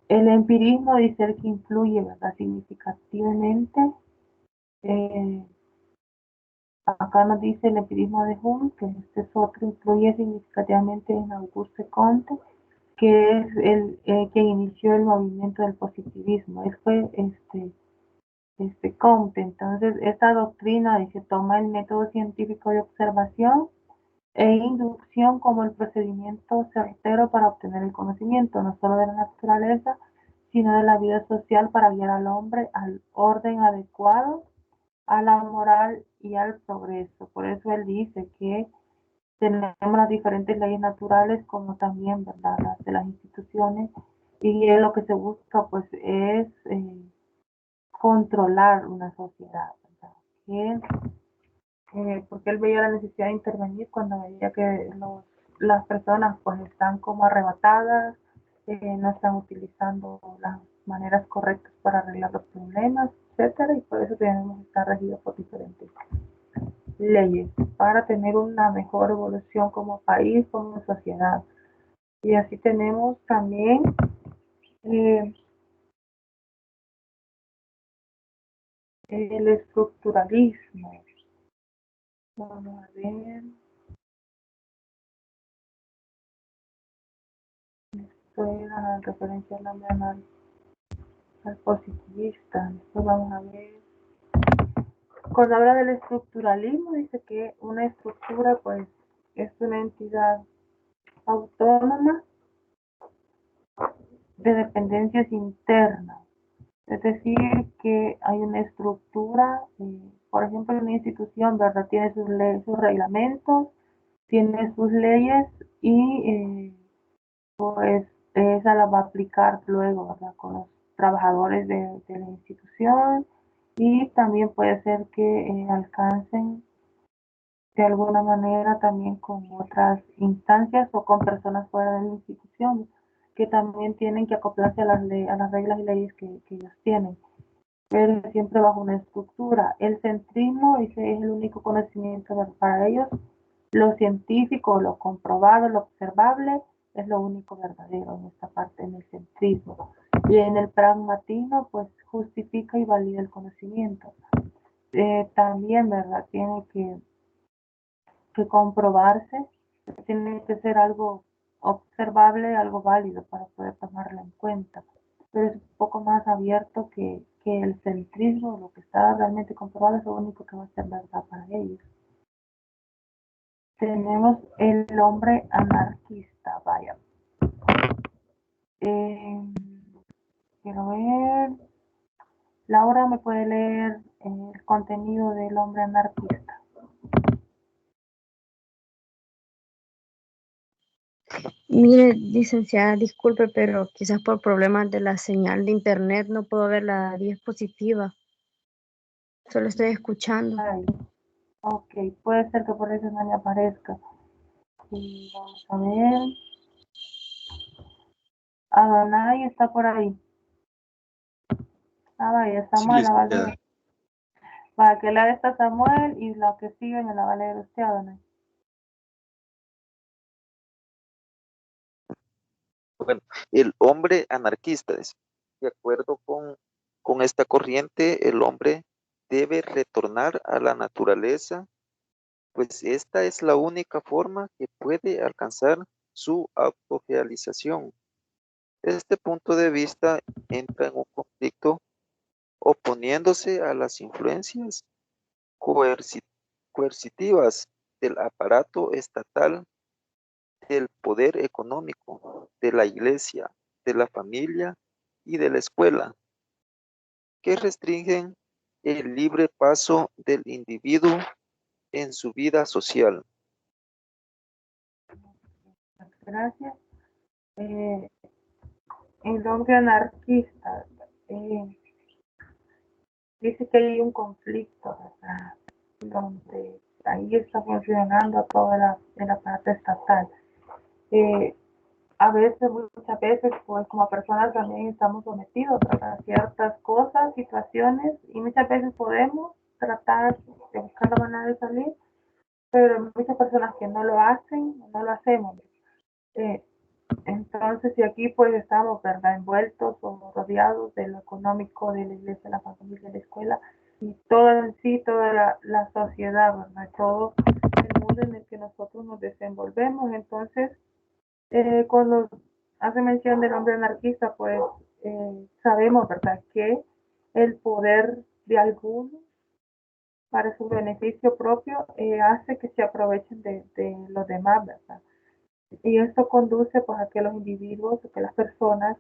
El empirismo dice el que influye, ¿verdad?, significativamente. Acá nos dice el empirismo de Hume, que este es otro, influye significativamente en Auguste Comte, que es el que inició el movimiento del positivismo. Él fue Comte. Entonces, esta doctrina dice toma el método científico de observación e inducción como el procedimiento certero para obtener el conocimiento, no solo de la naturaleza, sino de la vida social, para guiar al hombre al orden adecuado, a la moral y al progreso. Por eso él dice que tenemos las diferentes leyes naturales, como también, ¿verdad?, las de las instituciones, y lo que se busca, pues, es controlar una sociedad, ¿verdad? Porque él veía la necesidad de intervenir cuando veía que las personas, pues, están como arrebatadas, no están utilizando las maneras correctas para arreglar los problemas, etcétera, y por eso tenemos que estar regidos por diferentes leyes para tener una mejor evolución como país, como sociedad. Y así tenemos también el estructuralismo. Vamos a ver. Esto era en referencia al positivista. Después vamos a ver. Cuando habla del estructuralismo, dice que una estructura, pues, es una entidad autónoma de dependencias internas. Es decir, que hay una estructura, por ejemplo, una institución, ¿verdad?, tiene sus sus reglamentos, tiene sus leyes, y pues esa la va a aplicar luego, ¿verdad? Con los trabajadores de la institución, y también puede ser que alcancen de alguna manera también con otras instancias o con personas fuera de la institución que también tienen que acoplarse a las reglas y leyes que ellos tienen, pero siempre bajo una estructura. El centrismo, ese es el único conocimiento para ellos. Lo científico, lo comprobado, lo observable es lo único verdadero en esta parte, en el centrismo. Y en el pragmatismo, pues justifica y valida el conocimiento. También, ¿verdad? Tiene que comprobarse, tiene que ser algo observable, algo válido para poder tomarlo en cuenta. Pero es un poco más abierto que el centrismo, lo que está realmente comprobado es lo único que va a ser verdad para ellos. Tenemos el hombre anarquista, vaya. Quiero ver. Laura, ¿me puede leer el contenido del hombre anarquista? Mire, licenciada, disculpe, pero quizás por problemas de la señal de internet no puedo ver la diapositiva. Solo estoy escuchando. Ay, ok, puede ser que por eso no me aparezca. Y vamos a ver. Adonai está por ahí. Ah, vaya, Sí, Samuel la va a licenciada. leer. Para que lea esta Samuel y la que sigue me la va a leer usted, Adonai. Bueno, el hombre anarquista, dice, de acuerdo con esta corriente, el hombre debe retornar a la naturaleza, pues esta es la única forma que puede alcanzar su autorrealización. Este punto de vista entra en un conflicto oponiéndose a las influencias coerci- coercitivas del aparato estatal, del poder económico, de la iglesia, de la familia y de la escuela, que restringen el libre paso del individuo en su vida social. Gracias. El hombre anarquista dice que hay un conflicto, ¿verdad? Donde ahí está funcionando todo el aparato estatal. Eh, a veces, muchas veces, pues como personas también estamos sometidos a ciertas cosas, situaciones, y muchas veces podemos tratar de buscar la manera de salir, pero hay muchas personas que no lo hacen, no lo hacemos. Eh, entonces, si aquí pues estamos, ¿verdad?, envueltos o rodeados de lo económico, de la iglesia, la familia, de la escuela, y todo en sí, toda la sociedad, ¿verdad?, todo el mundo en el que nosotros nos desenvolvemos. Entonces, cuando hace mención del hombre anarquista, pues sabemos, ¿verdad?, que el poder de algunos para su beneficio propio hace que se aprovechen de los demás, ¿verdad? Y esto conduce pues a que los individuos, a que las personas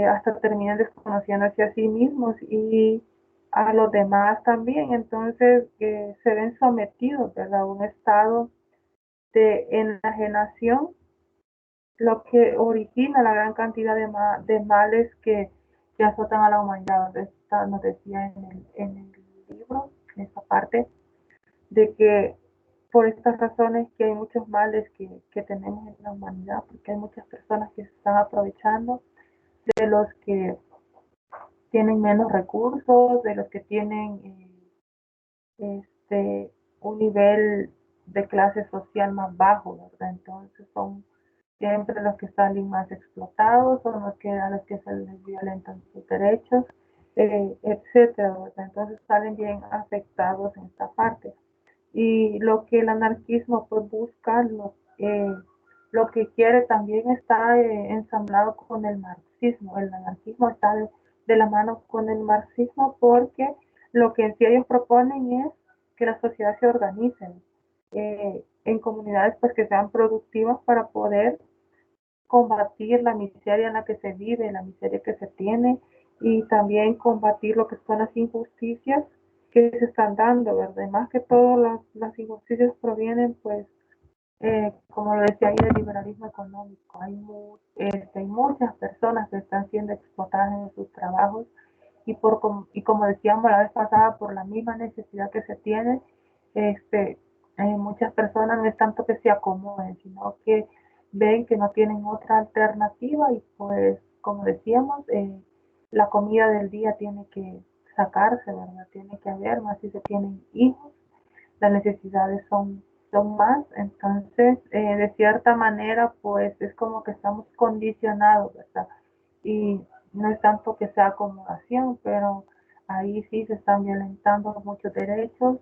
hasta terminen desconociéndose a sí mismos y a los demás también. Entonces se ven sometidos, ¿verdad?, a un estado de enajenación, lo que origina la gran cantidad de males que azotan a la humanidad. Esta nos decía en el libro, en esta parte, de que por estas razones que hay muchos males que tenemos en la humanidad, porque hay muchas personas que se están aprovechando de los que tienen menos recursos, de los que tienen un nivel de clase social más bajo, ¿verdad? Entonces son siempre los que salen más explotados, son a los que se les violentan sus derechos, etcétera, ¿verdad? Entonces salen bien afectados en esta parte. Y lo que el anarquismo pues busca, lo que quiere también está ensamblado con el marxismo. El anarquismo está de la mano con el marxismo porque lo que en sí ellos proponen es que la sociedad se organice en comunidades pues que sean productivas para poder combatir la miseria en la que se vive, la miseria que se tiene, y también combatir lo que son las injusticias que se están dando, ¿verdad? Más que todo las injusticias provienen pues como lo decía ahí, del liberalismo económico. Hay muchas personas que están siendo explotadas en sus trabajos y como decíamos la vez pasada, por la misma necesidad que se tiene, muchas personas no es tanto que se acomoden, sino que ven que no tienen otra alternativa y pues, como decíamos, la comida del día tiene que sacarse, ¿verdad? Tiene que haber, más si se tienen hijos, las necesidades son más, entonces, de cierta manera, pues es como que estamos condicionados, ¿verdad? Y no es tanto que sea acomodación, pero ahí sí se están violentando muchos derechos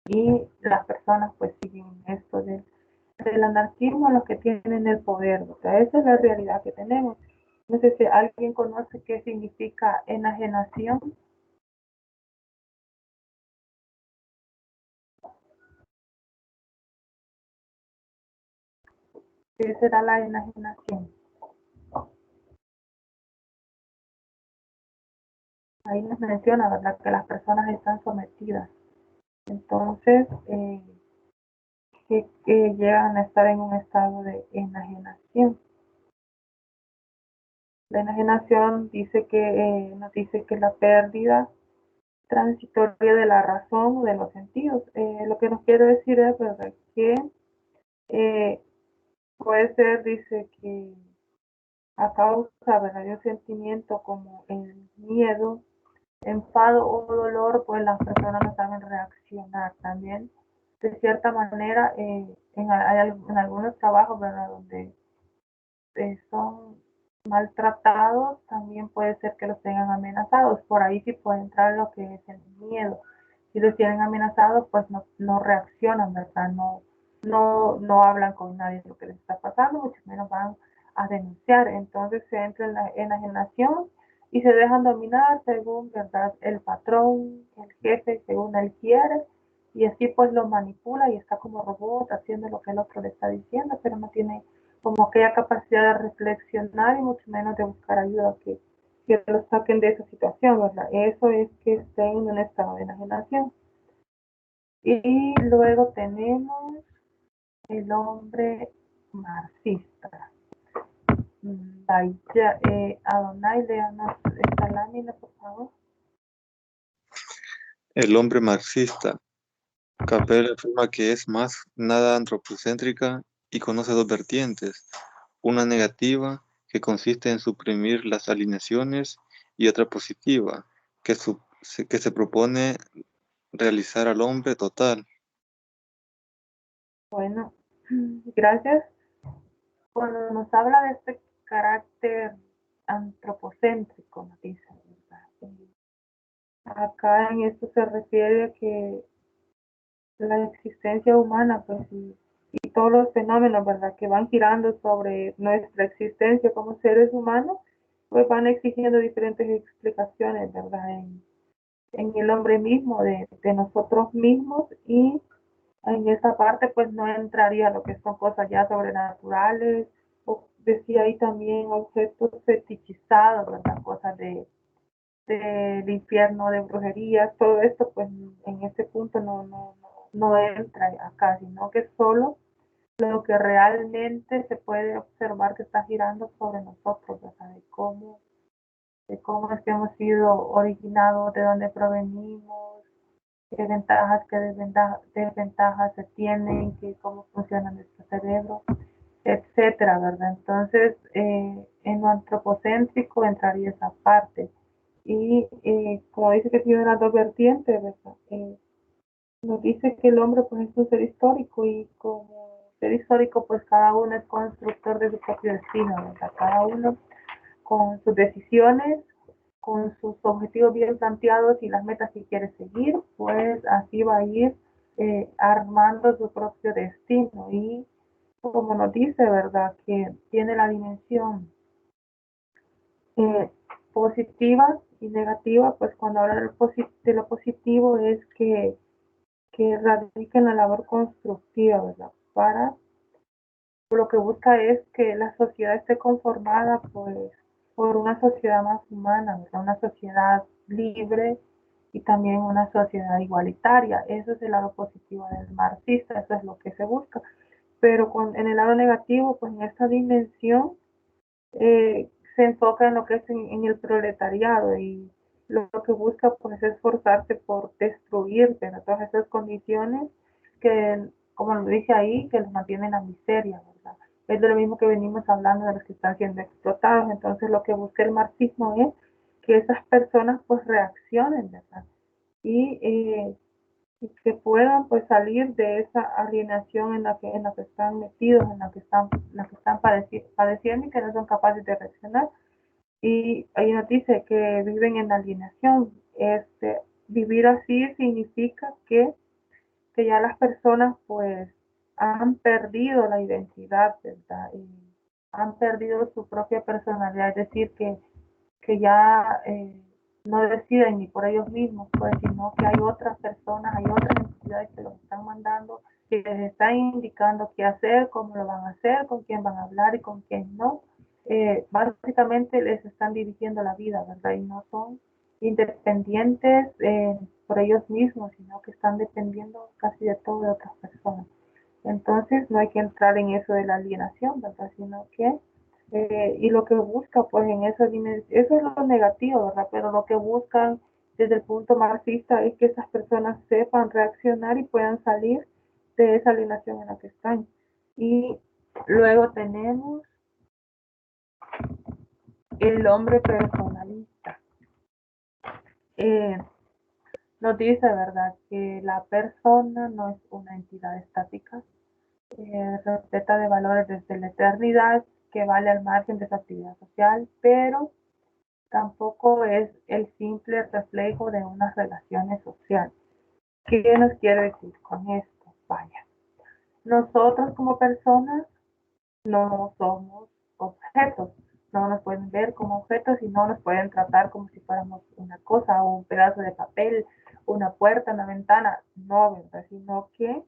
y las personas pues siguen esto del anarquismo, los que tienen el poder, o sea, esa es la realidad que tenemos. No sé si alguien conoce qué significa enajenación. ¿Qué será la enajenación? Ahí nos menciona, ¿verdad?, que las personas están sometidas. Entonces, que llegan a estar en un estado de enajenación. La enajenación nos dice que la pérdida transitoria de la razón o de los sentidos. Lo que nos quiere decir es, ¿verdad?, que puede ser, dice, que a causa, ¿verdad?, de un sentimiento como el miedo, enfado o dolor, pues las personas no saben reaccionar también. De cierta manera, en algunos trabajos, ¿verdad?, donde son maltratados, también puede ser que los tengan amenazados. Por ahí sí puede entrar lo que es el miedo. Si los tienen amenazados, pues no reaccionan, ¿verdad? No hablan con nadie de lo que les está pasando, mucho menos van a denunciar. Entonces se entra en la enajenación y se dejan dominar según, ¿verdad?, el patrón, el jefe, según él quiere, y así pues lo manipula y está como robot haciendo lo que el otro le está diciendo, pero no tiene como aquella capacidad de reflexionar y mucho menos de buscar ayuda que lo saquen de esa situación, ¿verdad? Eso es que estén en un estado de enajenación. Y luego tenemos el hombre marxista. Vaya, Adonai, léanos esta lámina, por favor. El hombre marxista. Capel afirma que es más nada antropocéntrica y conoce dos vertientes, una negativa, que consiste en suprimir las alineaciones, y otra positiva, que se propone realizar al hombre total. Bueno, gracias. Cuando nos habla de este carácter antropocéntrico, nos dice, ¿verdad? Acá en esto se refiere a que la existencia humana, pues, y todos los fenómenos, ¿verdad?, que van girando sobre nuestra existencia como seres humanos, pues van exigiendo diferentes explicaciones, ¿verdad?, en el hombre mismo, de nosotros mismos, y en esa parte pues no entraría lo que son cosas ya sobrenaturales, o decía ahí también objetos fetichizados, ¿verdad?, cosas del infierno, de brujerías, todo esto pues en este punto no entra acá, sino que solo lo que realmente se puede observar que está girando sobre nosotros, ¿verdad?, de cómo es que hemos sido originados, de dónde provenimos, qué ventajas, qué desventajas se tienen, cómo funciona nuestro cerebro, etcétera, ¿verdad? Entonces, en lo antropocéntrico entraría esa parte. Y como dice que tiene las dos vertientes, ¿verdad? Nos dice que el hombre pues es un ser histórico y como ser histórico pues cada uno es constructor de su propio destino, ¿verdad? Cada uno con sus decisiones, con sus objetivos bien planteados y las metas que quiere seguir, pues así va a ir armando su propio destino. Y como nos dice, ¿verdad?, que tiene la dimensión positiva y negativa, pues cuando habla de lo positivo es que radica en la labor constructiva, ¿verdad? Lo que busca es que la sociedad esté conformada pues por una sociedad más humana, ¿verdad?, una sociedad libre y también una sociedad igualitaria. Eso es el lado positivo del marxista, eso es lo que se busca. pero en el lado negativo, pues en esta dimensión se enfoca en lo que es en el proletariado y lo que busca pues es esforzarse por destruir todas esas condiciones que, como lo dije ahí, que los mantienen en la miseria, ¿verdad? Es de lo mismo que venimos hablando de los que están siendo explotados. Entonces lo que busca el marxismo es que esas personas pues reaccionen, ¿verdad? Y que puedan pues salir de esa alienación en la que están metidos, en la que están padeciendo y que no son capaces de reaccionar. Y ahí nos dice que viven en alienación. Vivir así significa que ya las personas pues han perdido la identidad, ¿verdad? Y han perdido su propia personalidad, es decir, que ya no deciden ni por ellos mismos, pues, sino que hay otras personas, hay otras entidades que los están mandando, que les están indicando qué hacer, cómo lo van a hacer, con quién van a hablar y con quién no. Básicamente les están dirigiendo la vida, ¿verdad? Y no son independientes por ellos mismos, sino que están dependiendo casi de todo de otras personas. Entonces no hay que entrar en eso de la alienación, ¿verdad? Sino que y lo que busca pues en esa dimensión, eso es lo negativo, ¿verdad? Pero lo que buscan desde el punto marxista es que esas personas sepan reaccionar y puedan salir de esa alienación en la que están. Y luego tenemos el hombre personalista. Nos dice, ¿verdad?, que la persona no es una entidad estática, respeta de valores desde la eternidad, que vale al margen de su actividad social, pero tampoco es el simple reflejo de unas relaciones sociales. ¿Qué nos quiere decir con esto? Vaya, nosotros como personas no somos objetos, no nos pueden ver como objetos y no nos pueden tratar como si fuéramos una cosa o un pedazo de papel, una puerta, una ventana, no, ¿verdad? Sino que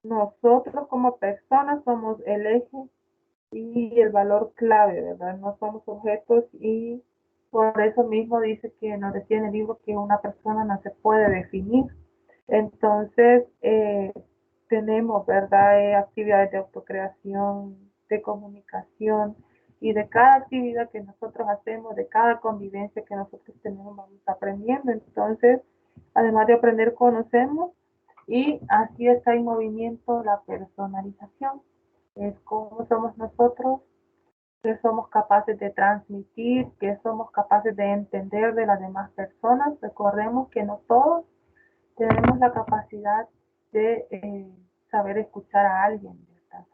nosotros como personas somos el eje y el valor clave, ¿verdad? No somos objetos y por eso mismo dice que nos decía en el libro que una persona no se puede definir. Entonces, tenemos, ¿verdad? Actividades de autocreación, de comunicación y de cada actividad que nosotros hacemos, de cada convivencia que nosotros tenemos, vamos aprendiendo. Entonces, además de aprender, conocemos y así está en movimiento la personalización. Es cómo somos nosotros, qué somos capaces de transmitir, qué somos capaces de entender de las demás personas. Recordemos que no todos tenemos la capacidad de saber escuchar a alguien, ¿verdad?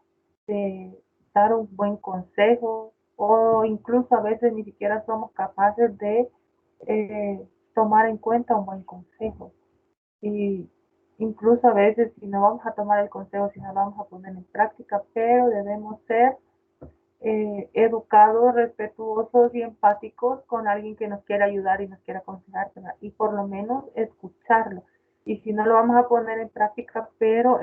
De dar un buen consejo o incluso a veces ni siquiera somos capaces de tomar en cuenta un buen consejo. Y incluso a veces si no vamos a tomar el consejo, si no lo vamos a poner en práctica, pero debemos ser educados, respetuosos y empáticos con alguien que nos quiera ayudar y nos quiera aconsejar, ¿verdad? Y por lo menos escucharlo. Y si no lo vamos a poner en práctica, pero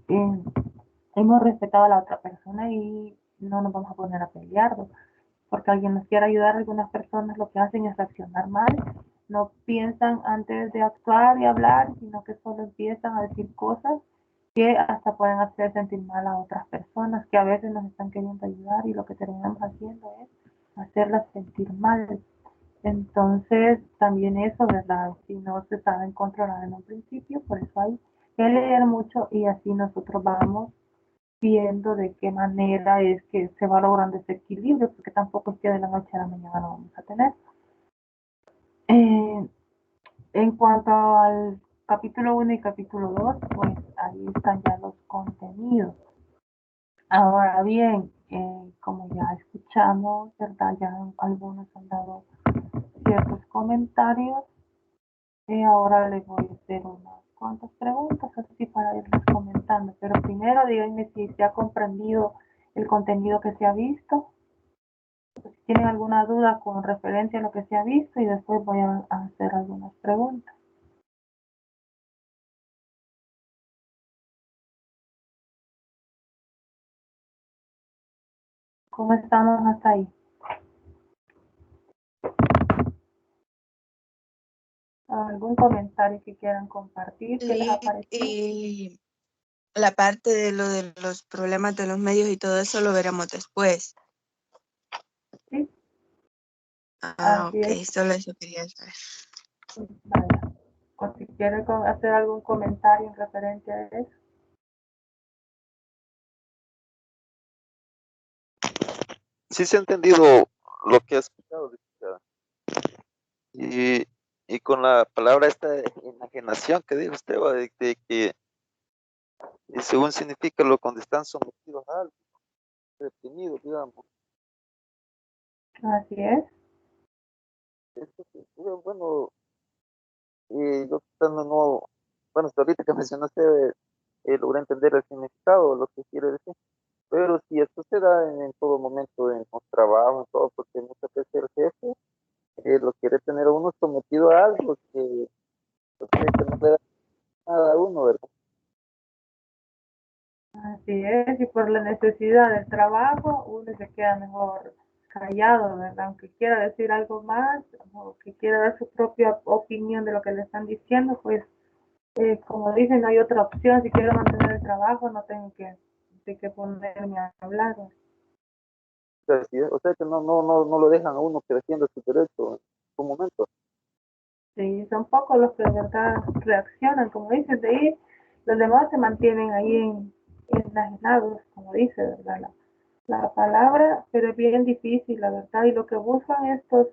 hemos respetado a la otra persona y no nos vamos a poner a pelear, ¿no? Porque alguien nos quiere ayudar, algunas personas lo que hacen es reaccionar mal, no piensan antes de actuar y hablar, sino que solo empiezan a decir cosas que hasta pueden hacer sentir mal a otras personas que a veces nos están queriendo ayudar y lo que terminamos haciendo es hacerlas sentir mal. Entonces, también eso, ¿verdad? Si no se saben controlar en un principio, por eso hay que leer mucho y así nosotros vamos viendo de qué manera es que se va logrando ese equilibrio, porque tampoco es que de la noche a la mañana lo vamos a tener. En cuanto al capítulo 1 y capítulo 2, pues ahí están ya los contenidos. Ahora bien, como ya escuchamos, ¿verdad? Ya algunos han dado ciertos comentarios. Ahora les voy a hacer unas cuantas preguntas así para irles comentando. Pero primero díganme si se ha comprendido el contenido que se ha visto. Si tienen alguna duda con referencia a lo que se ha visto y después voy a hacer algunas preguntas. ¿Cómo estamos hasta ahí? ¿Algún comentario que quieran compartir? ¿Qué les ha parecido? La parte de lo de los problemas de los medios y todo eso lo veremos después. Sí, así Ok, es. solo eso quería saber. Vaya. O si quiere hacer algún comentario en referente a eso. Sí se ha entendido lo que ha explicado, licenciada. Y, y con la palabra esta de enajenación que dijo usted, ¿va? De que según significa lo cuando están sometidos a algo, reprimidos, digamos. Así es. Bueno, yo tratando no, bueno, hasta ahorita que mencionaste, logré entender el significado, lo que quiere decir. Pero si esto se da en todo momento, en los trabajos, en todo, porque muchas veces el jefe lo quiere tener a uno sometido a algo que no le da nada a uno, ¿verdad? Así es, y por la necesidad del trabajo, uno se queda mejor callado, ¿verdad? Aunque quiera decir algo más, o que quiera dar su propia opinión de lo que le están diciendo, pues, como dicen, no hay otra opción. Si quiero mantener el trabajo, no tengo que ponerme a hablar. O sea que no lo dejan a uno que defienda su derecho en su momento. Sí, son pocos los que de verdad reaccionan, como dices, de ahí los demás se mantienen ahí enajenados, como dice, ¿verdad? La palabra, pero es bien difícil, la verdad, y lo que buscan estos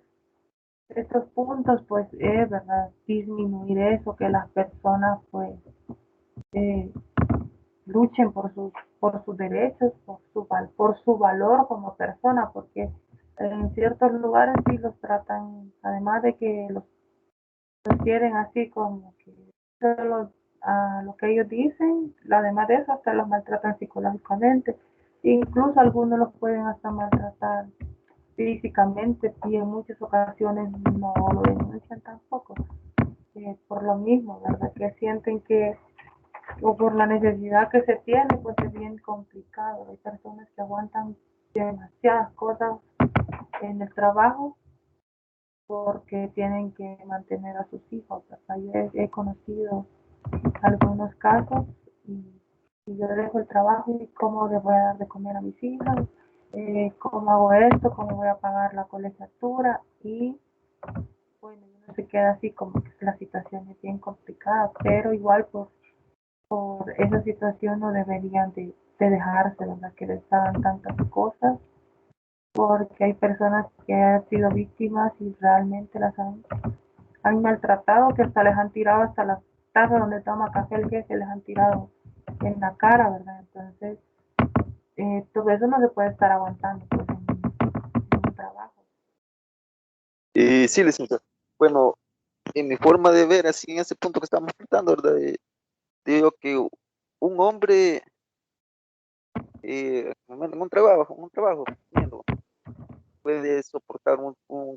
puntos, pues, es, ¿verdad? Disminuir eso, que las personas, pues, eh, luchen por sus derechos, por su valor como persona, porque en ciertos lugares sí los tratan, además de que los quieren así como que solo a lo que ellos dicen, además de eso hasta los maltratan psicológicamente, incluso algunos los pueden hasta maltratar físicamente y en muchas ocasiones no lo denuncian tampoco, por lo mismo, ¿verdad? Que sienten que o por la necesidad que se tiene, pues es bien complicado. Hay personas que aguantan demasiadas cosas en el trabajo porque tienen que mantener a sus hijos. ¿Verdad? Yo he conocido algunos casos y yo dejo el trabajo y cómo les voy a dar de comer a mis hijas, cómo hago esto, cómo voy a pagar la colegiatura y bueno, uno se queda así como que la situación es bien complicada, pero igual por esa situación no deberían de dejarse, ¿verdad? Que les hagan tantas cosas, porque hay personas que han sido víctimas y realmente han maltratado, que hasta les han tirado hasta la taza donde toma café el jefe, les han tirado en la cara, ¿verdad? Entonces, todo eso no se puede estar aguantando pues, en un trabajo. Y sí, licenciado. Bueno, en mi forma de ver, así en ese punto que estamos tratando, ¿verdad? Digo que un hombre en un trabajo, puede soportar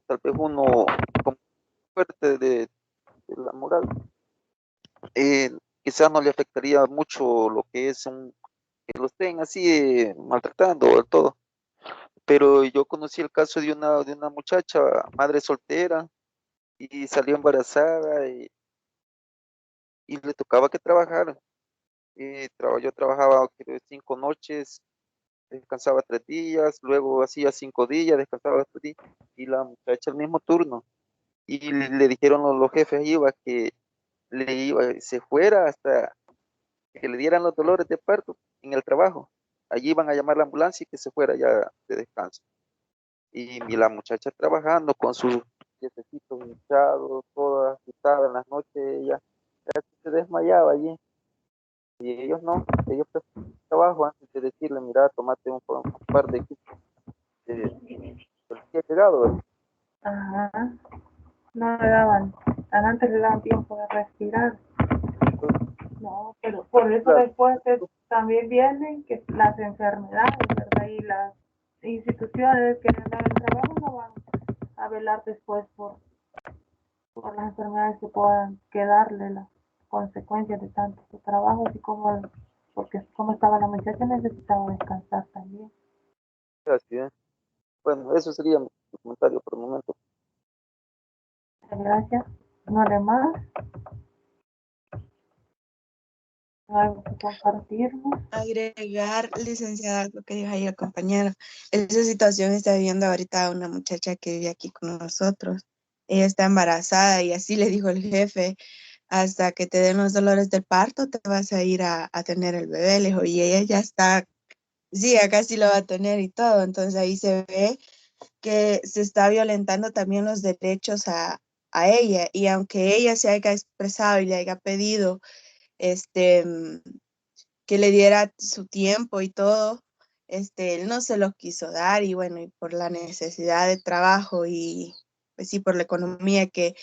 tal vez uno como fuerte de la moral, eh, quizás no le afectaría mucho lo que es que lo estén así maltratando o todo. Pero yo conocí el caso de una muchacha, madre soltera, y salió embarazada y le tocaba que trabajar. Yo trabajaba creo, 5 noches, descansaba 3 días, luego hacía 5 días, descansaba 3 días, y la muchacha el mismo turno. Y le dijeron los jefes iba que se fuera hasta que le dieran los dolores de parto en el trabajo. Allí iban a llamar la ambulancia y que se fuera ya de descanso. Y la muchacha trabajando con sus piececitos hinchados, toda agitada en las noches, ella casi se desmayaba allí. Y ellos no, ellos preferían el trabajo antes de decirle, mira, tomate un par de kits del día llegado, ¿verdad? Ajá, no le daban, antes le daban tiempo de respirar. No, pero por eso Claro, después también vienen que las enfermedades, ¿verdad? Y las instituciones que les dan el trabajo no van a velar después por las enfermedades que puedan quedarle las consecuencias de tanto trabajo, así como, porque como estaba la muchacha necesitaba descansar también. gracias. Bueno, eso sería mi comentario por el momento. Gracias. No de más. algo que compartirnos. Agregar, licenciada, lo que dijo ahí el compañero. Esa situación está viviendo ahorita una muchacha que vive aquí con nosotros. Ella está embarazada y así le dijo el jefe, hasta que te den los dolores del parto, te vas a ir a tener el bebé, le dijo, y ella ya está, sí, ya casi lo va a tener y todo. Entonces ahí se ve que se está violentando también los derechos a ella. Y aunque ella se haya expresado y le haya pedido este, que le diera su tiempo y todo, él no se lo quiso dar y bueno, y por la necesidad de trabajo y pues sí, por la economía que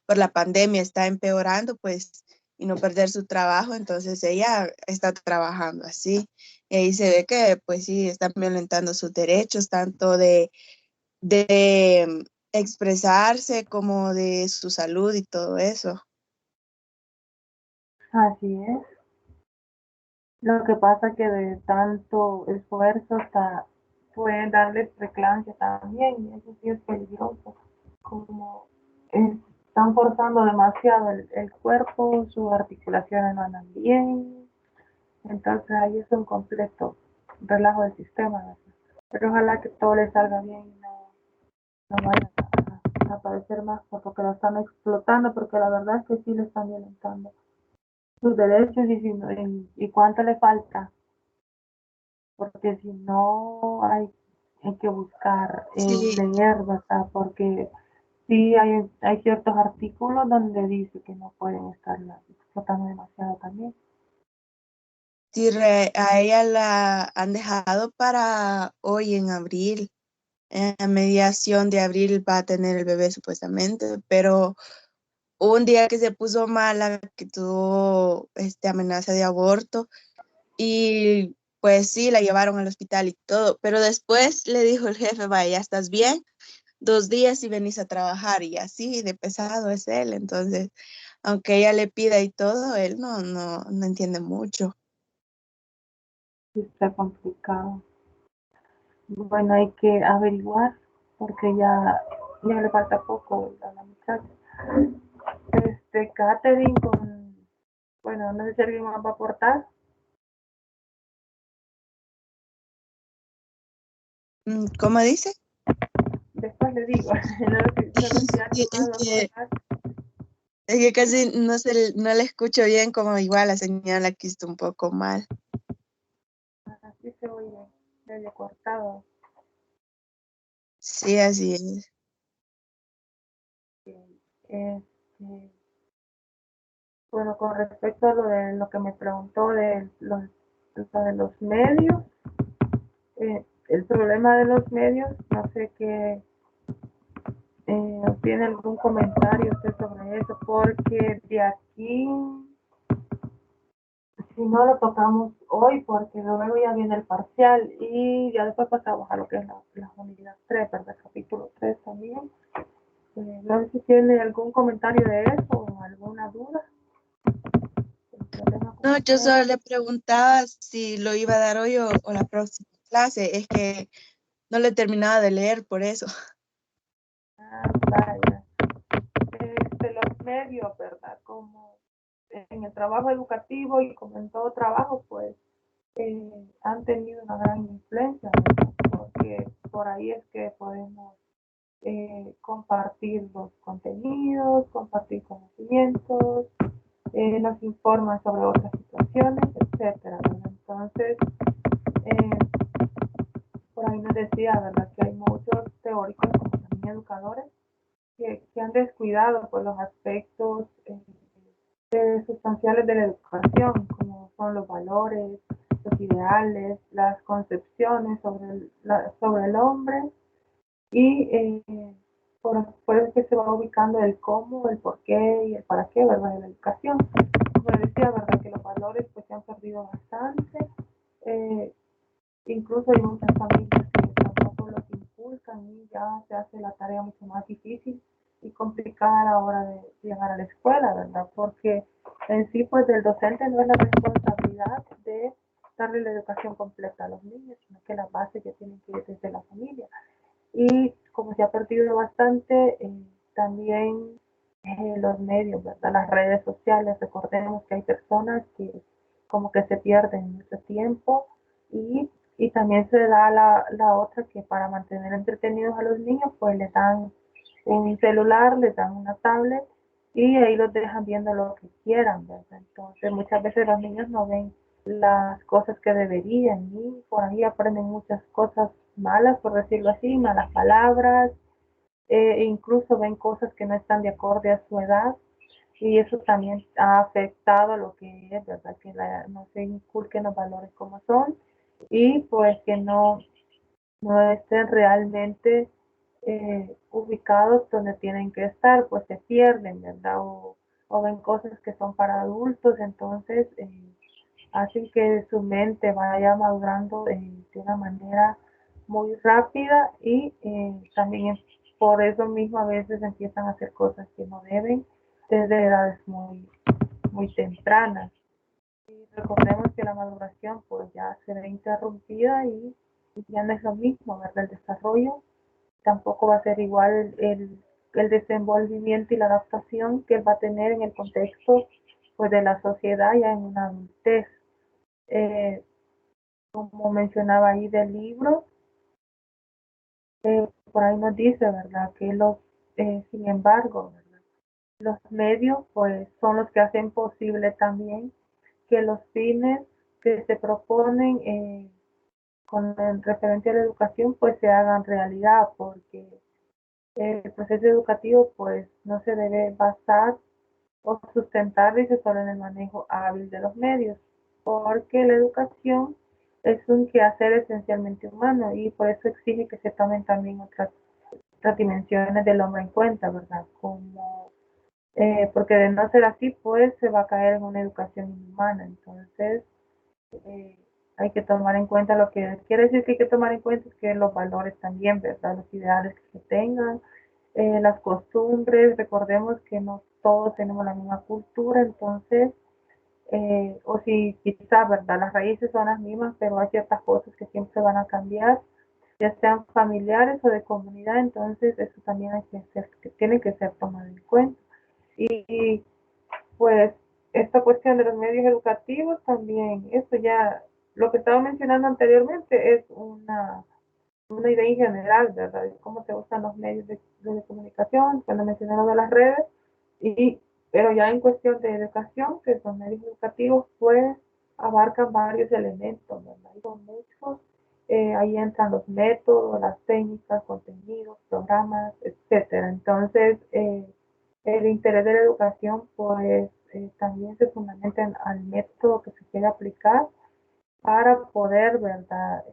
por la pandemia está empeorando, pues, y no perder su trabajo, entonces ella está trabajando así. Y ahí se ve que pues sí, están violentando sus derechos, tanto de expresarse como de su salud y todo eso. Así es. Lo que pasa que de tanto esfuerzo hasta pueden darles preeclampsia también, y eso sí es peligroso. Como están forzando demasiado el cuerpo, sus articulaciones no andan bien, entonces ahí es un completo relajo del sistema, ¿verdad? Pero ojalá que todo les salga bien y no vaya a aparecer más porque lo están explotando, porque la verdad es que sí le están violentando sus derechos y, si no, y cuánto le falta, porque si no hay que buscar Sí, leer, ¿verdad? Porque sí hay ciertos artículos donde dice que no pueden estar explotando demasiado también. sí, a ella la han dejado para hoy en abril. En mediación de abril va a tener el bebé supuestamente, pero un día que se puso mala, que tuvo amenaza de aborto y pues sí, la llevaron al hospital y todo, pero después le dijo el jefe, vaya, ya estás bien, 2 días y venís a trabajar y así de pesado es él, entonces, aunque ella le pida y todo, él no entiende mucho. Sí, está complicado. Bueno, hay que averiguar porque ya le falta poco a la muchacha. Catherine bueno, no sé si alguien más va a aportar. ¿Cómo dice? Después le digo, solo si alguien Sí, más va a aportar. es que casi no la escucho bien, como igual la señal aquí está un poco mal. Así se oye, medio cortado. Sí, así es. Este, bueno, con respecto a lo que me preguntó lo de los medios, el problema de los medios, no sé qué, tiene algún comentario usted sobre eso, porque de aquí, si no lo tocamos hoy, porque luego ya viene el parcial y ya después pasamos a lo que es la unidad 3, ¿verdad? Capítulo 3 también. No sé si tiene algún comentario de eso o alguna duda. No, yo solo le preguntaba si lo iba a dar hoy o la próxima clase. Es que no le terminaba de leer por eso. Vaya. Los medios, ¿verdad? Como en el trabajo educativo y como en todo trabajo, pues han tenido una gran influencia, ¿verdad? Porque por ahí es que podemos compartir los contenidos, compartir conocimientos, nos informan sobre otras situaciones, etcétera, ¿verdad? Entonces, eh, por ahí nos decía, ¿verdad? Que hay muchos teóricos, como también educadores, que han descuidado pues, los aspectos sustanciales de la educación, como son los valores, los ideales, las concepciones sobre el hombre y por eso que se va ubicando el cómo, el por qué y el para qué, ¿verdad? De la educación. Como decía, ¿verdad? Que los valores pues se han perdido bastante. Eh, Incluso hay muchas familias que tampoco los inculcan y ya se hace la tarea mucho más difícil y complicada a la hora de llegar a la escuela, ¿verdad? Porque en sí, pues del docente no es la responsabilidad de darle la educación completa a los niños, sino que las bases ya tienen que ir desde la familia. Y como se ha perdido bastante, también los medios, ¿verdad? Las redes sociales, recordemos que hay personas que como que se pierden mucho tiempo y también se da la otra que para mantener entretenidos a los niños pues les dan un celular, les dan una tablet y ahí los dejan viendo lo que quieran, ¿verdad? Entonces muchas veces los niños no ven las cosas que deberían y por ahí aprenden muchas cosas malas, por decirlo así, malas palabras, e incluso ven cosas que no están de acorde a su edad y eso también ha afectado a lo que es, ¿verdad? Que no se inculquen los valores como son y pues que no estén realmente ubicados donde tienen que estar, pues se pierden, ¿verdad? O ven cosas que son para adultos, entonces hacen que su mente vaya madurando de una manera muy rápida y también por eso mismo a veces empiezan a hacer cosas que no deben desde edades muy tempranas. Y recordemos que la maduración pues ya se ve interrumpida y ya no es lo mismo, ¿verdad? El desarrollo tampoco va a ser igual el desenvolvimiento y la adaptación que él va a tener en el contexto pues de la sociedad ya en una adultez. Como mencionaba ahí del libro, por ahí nos dice, ¿verdad? Que sin embargo, ¿verdad? Los medios pues son los que hacen posible también que los fines que se proponen con referencia a la educación pues se hagan realidad, porque el proceso educativo pues no se debe basar o sustentar, dice, solo en el manejo hábil de los medios, porque la educación es un quehacer esencialmente humano y por eso exige que se tomen también otras dimensiones del hombre en cuenta, ¿verdad? Porque de no ser así, pues se va a caer en una educación inhumana. Entonces, eh, hay que tomar en cuenta lo que quiere decir que hay que tomar en cuenta es que los valores también, ¿verdad? Los ideales que se tengan, las costumbres, recordemos que no todos tenemos la misma cultura, entonces, o si quizá, ¿verdad? Las raíces son las mismas, pero hay ciertas cosas que siempre van a cambiar, ya sean familiares o de comunidad, entonces eso también tiene que ser tomado en cuenta. Y pues esta cuestión de los medios educativos también, esto ya, lo que estaba mencionando anteriormente es una idea en general, ¿verdad? De cómo se usan los medios de comunicación, cuando mencioné lo de las redes, pero ya en cuestión de educación, que los medios educativos pues abarcan varios elementos, ¿verdad? Y son muchos, ahí entran los métodos, las técnicas, contenidos, programas, etcétera. Entonces, el interés de la educación pues también se fundamenta al método que se quiere aplicar para poder, ¿verdad?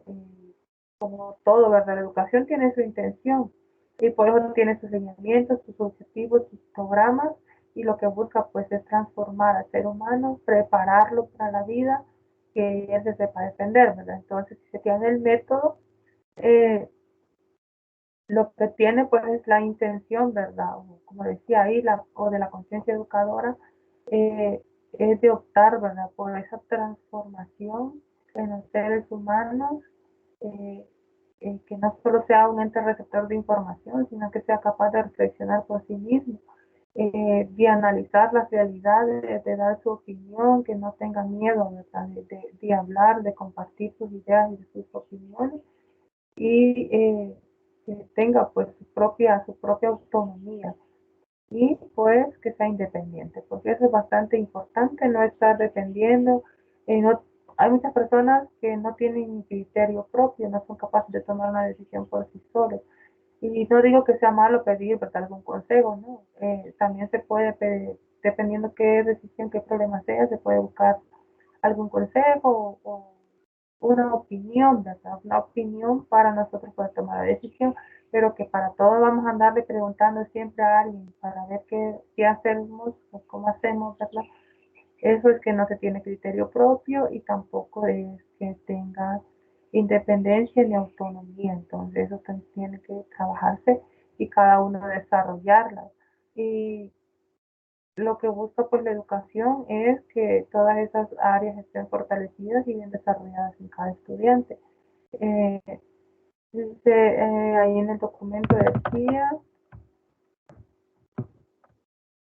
Como todo, ¿verdad? La educación tiene su intención y por eso tiene sus lineamientos, sus objetivos, sus programas y lo que busca pues es transformar al ser humano, prepararlo para la vida, que él se sepa defender, ¿verdad? Entonces, si se tiene el método, lo que tiene pues es la intención, ¿verdad? O, como decía ahí, o de la conciencia educadora, es de optar, ¿verdad? Por esa transformación en los seres humanos, eh, que no solo sea un ente receptor de información, sino que sea capaz de reflexionar por sí mismo, de analizar las realidades, de dar su opinión, que no tenga miedo, ¿verdad? De hablar, de compartir sus ideas y sus opiniones y que tenga pues su propia autonomía y pues que sea independiente, porque eso es bastante importante, no estar dependiendo, no, hay muchas personas que no tienen criterio propio, no son capaces de tomar una decisión por sí solos. Y no digo que sea malo pedir algún consejo, ¿no? También se puede pedir, dependiendo qué decisión, qué problema sea, se puede buscar algún consejo o una opinión, ¿verdad? Una opinión para nosotros poder tomar la decisión, pero que para todo vamos a andarle preguntando siempre a alguien para ver qué hacemos o cómo hacemos, ¿verdad? Eso es que no se tiene criterio propio y tampoco es que tenga independencia ni autonomía. Entonces eso también tiene que trabajarse y cada uno desarrollarla. Y lo que busca pues la educación es que todas esas áreas estén fortalecidas y bien desarrolladas en cada estudiante. Eh, ahí en el documento decía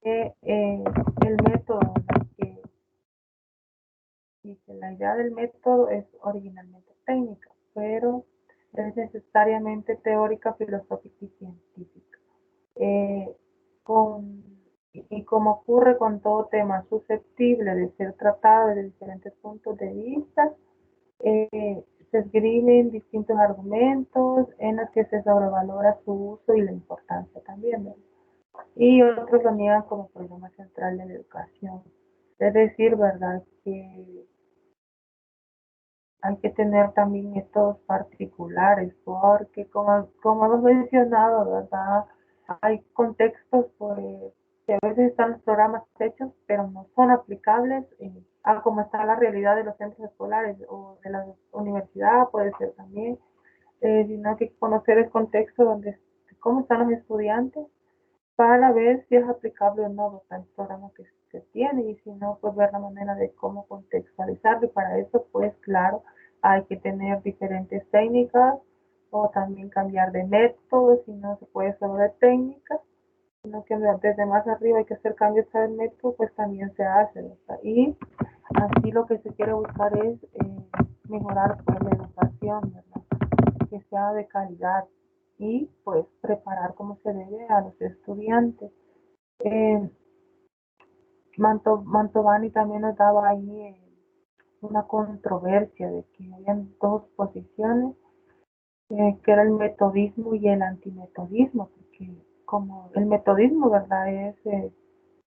que el método que y que la idea del método es originalmente técnica, pero es necesariamente teórica, filosófica y científica. Y como ocurre con todo tema susceptible de ser tratado desde diferentes puntos de vista, se esgrimen distintos argumentos en los que se sobrevalora su uso y la importancia también, ¿verdad? Y otros lo niegan como problema central de la educación. Es decir, ¿verdad?, que hay que tener también métodos particulares, porque como hemos mencionado, ¿verdad?, hay contextos pues, que a veces están los programas hechos, pero no son aplicables a cómo está la realidad de los centros escolares o de la universidad, puede ser también, sino que conocer el contexto donde cómo están los estudiantes para ver si es aplicable o no el programa que se tiene, y si no, pues ver la manera de cómo contextualizarlo, y para eso, pues claro, hay que tener diferentes técnicas o también cambiar de método, si no se puede solo de técnicas, sino que desde más arriba hay que hacer cambios al método, pues también se hace, ¿verdad? Y así lo que se quiere buscar es mejorar pues la educación, ¿verdad?, que sea de calidad y pues preparar como se debe a los estudiantes. Eh, Mantovani también nos daba ahí una controversia de que habían dos posiciones, que era el metodismo y el antimetodismo, porque como el metodismo, ¿verdad?,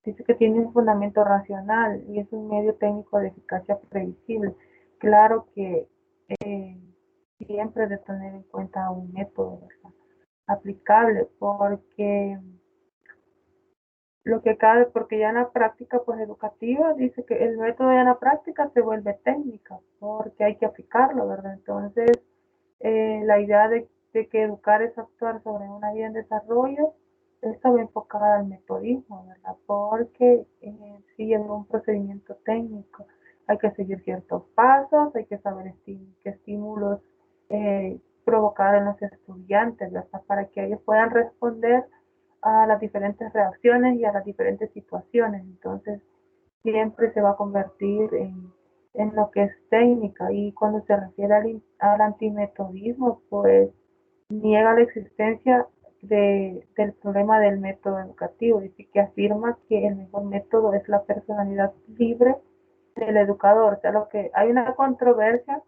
dice que tiene un fundamento racional y es un medio técnico de eficacia previsible. Claro que siempre de tener en cuenta un método, ¿verdad?, aplicable, porque porque ya en la práctica pues educativa dice que el método ya en la práctica se vuelve técnica, porque hay que aplicarlo, ¿verdad? Entonces, la idea de que educar es actuar sobre una vida en desarrollo, está muy enfocada al metodismo, ¿verdad? Porque sigue un procedimiento técnico. Hay que seguir ciertos pasos, hay que saber qué estímulos provocar en los estudiantes, ¿verdad?, para que ellos puedan responder a las diferentes reacciones y a las diferentes situaciones. Entonces, siempre se va a convertir en lo que es técnica. Y cuando se refiere al antimetodismo, pues niega la existencia del problema del método educativo, y que afirma que el mejor método es la personalidad libre del educador. O sea, lo que hay una controversia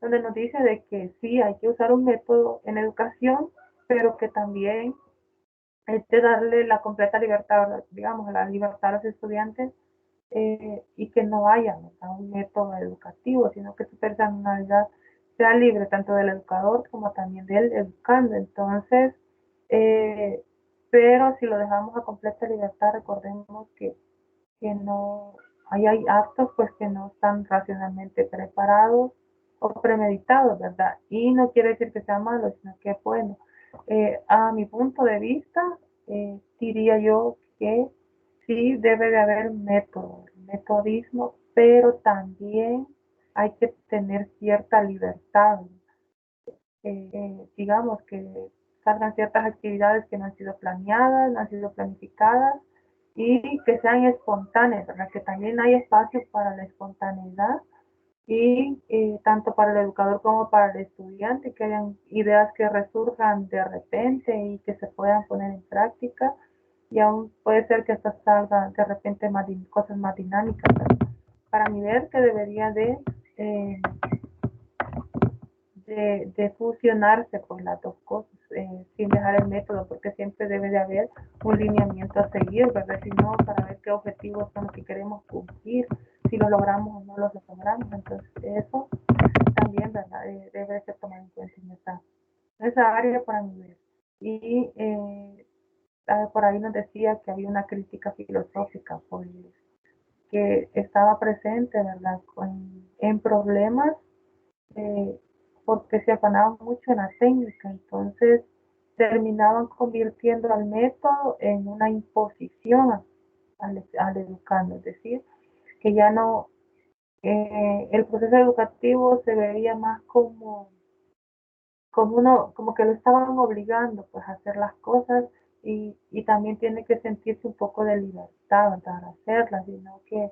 donde nos dice de que sí, hay que usar un método en educación, pero que también es de darle la completa libertad, digamos, la libertad a los estudiantes, y que no haya, ¿no?, un método educativo, sino que su personalidad sea libre tanto del educador como también del educando. Entonces, pero si lo dejamos a completa libertad, recordemos que no hay actos pues que no están racionalmente preparados o premeditados, ¿verdad? Y no quiere decir que sea malo, sino que es bueno. A mi punto de vista, diría yo que sí debe de haber método, metodismo, pero también hay que tener cierta libertad. Digamos que salgan ciertas actividades que no han sido planeadas, no han sido planificadas, y que sean espontáneas, ¿verdad?, que también hay espacio para la espontaneidad, y tanto para el educador como para el estudiante, que hayan ideas que resurjan de repente y que se puedan poner en práctica, y aún puede ser que hasta salgan de repente cosas más dinámicas, ¿verdad? Para mí ver que debería eh, de fusionarse pues las dos cosas, sin dejar el método, porque siempre debe de haber un lineamiento a seguir, ¿verdad? Si no, para ver qué objetivos son los que queremos cumplir, si lo logramos o no lo logramos. Entonces eso también, ¿verdad?, debe ser tomado en cuenta en esa área para mí ver. Y por ahí nos decía que había una crítica filosófica pues, que estaba presente, ¿verdad?, en problemas, eh, porque se afanaban mucho en la técnica, entonces terminaban convirtiendo al método en una imposición al educando, es decir, que ya no, el proceso educativo se veía más como que lo estaban obligando pues a hacer las cosas, y también tiene que sentirse un poco de libertad para hacerlas, sino que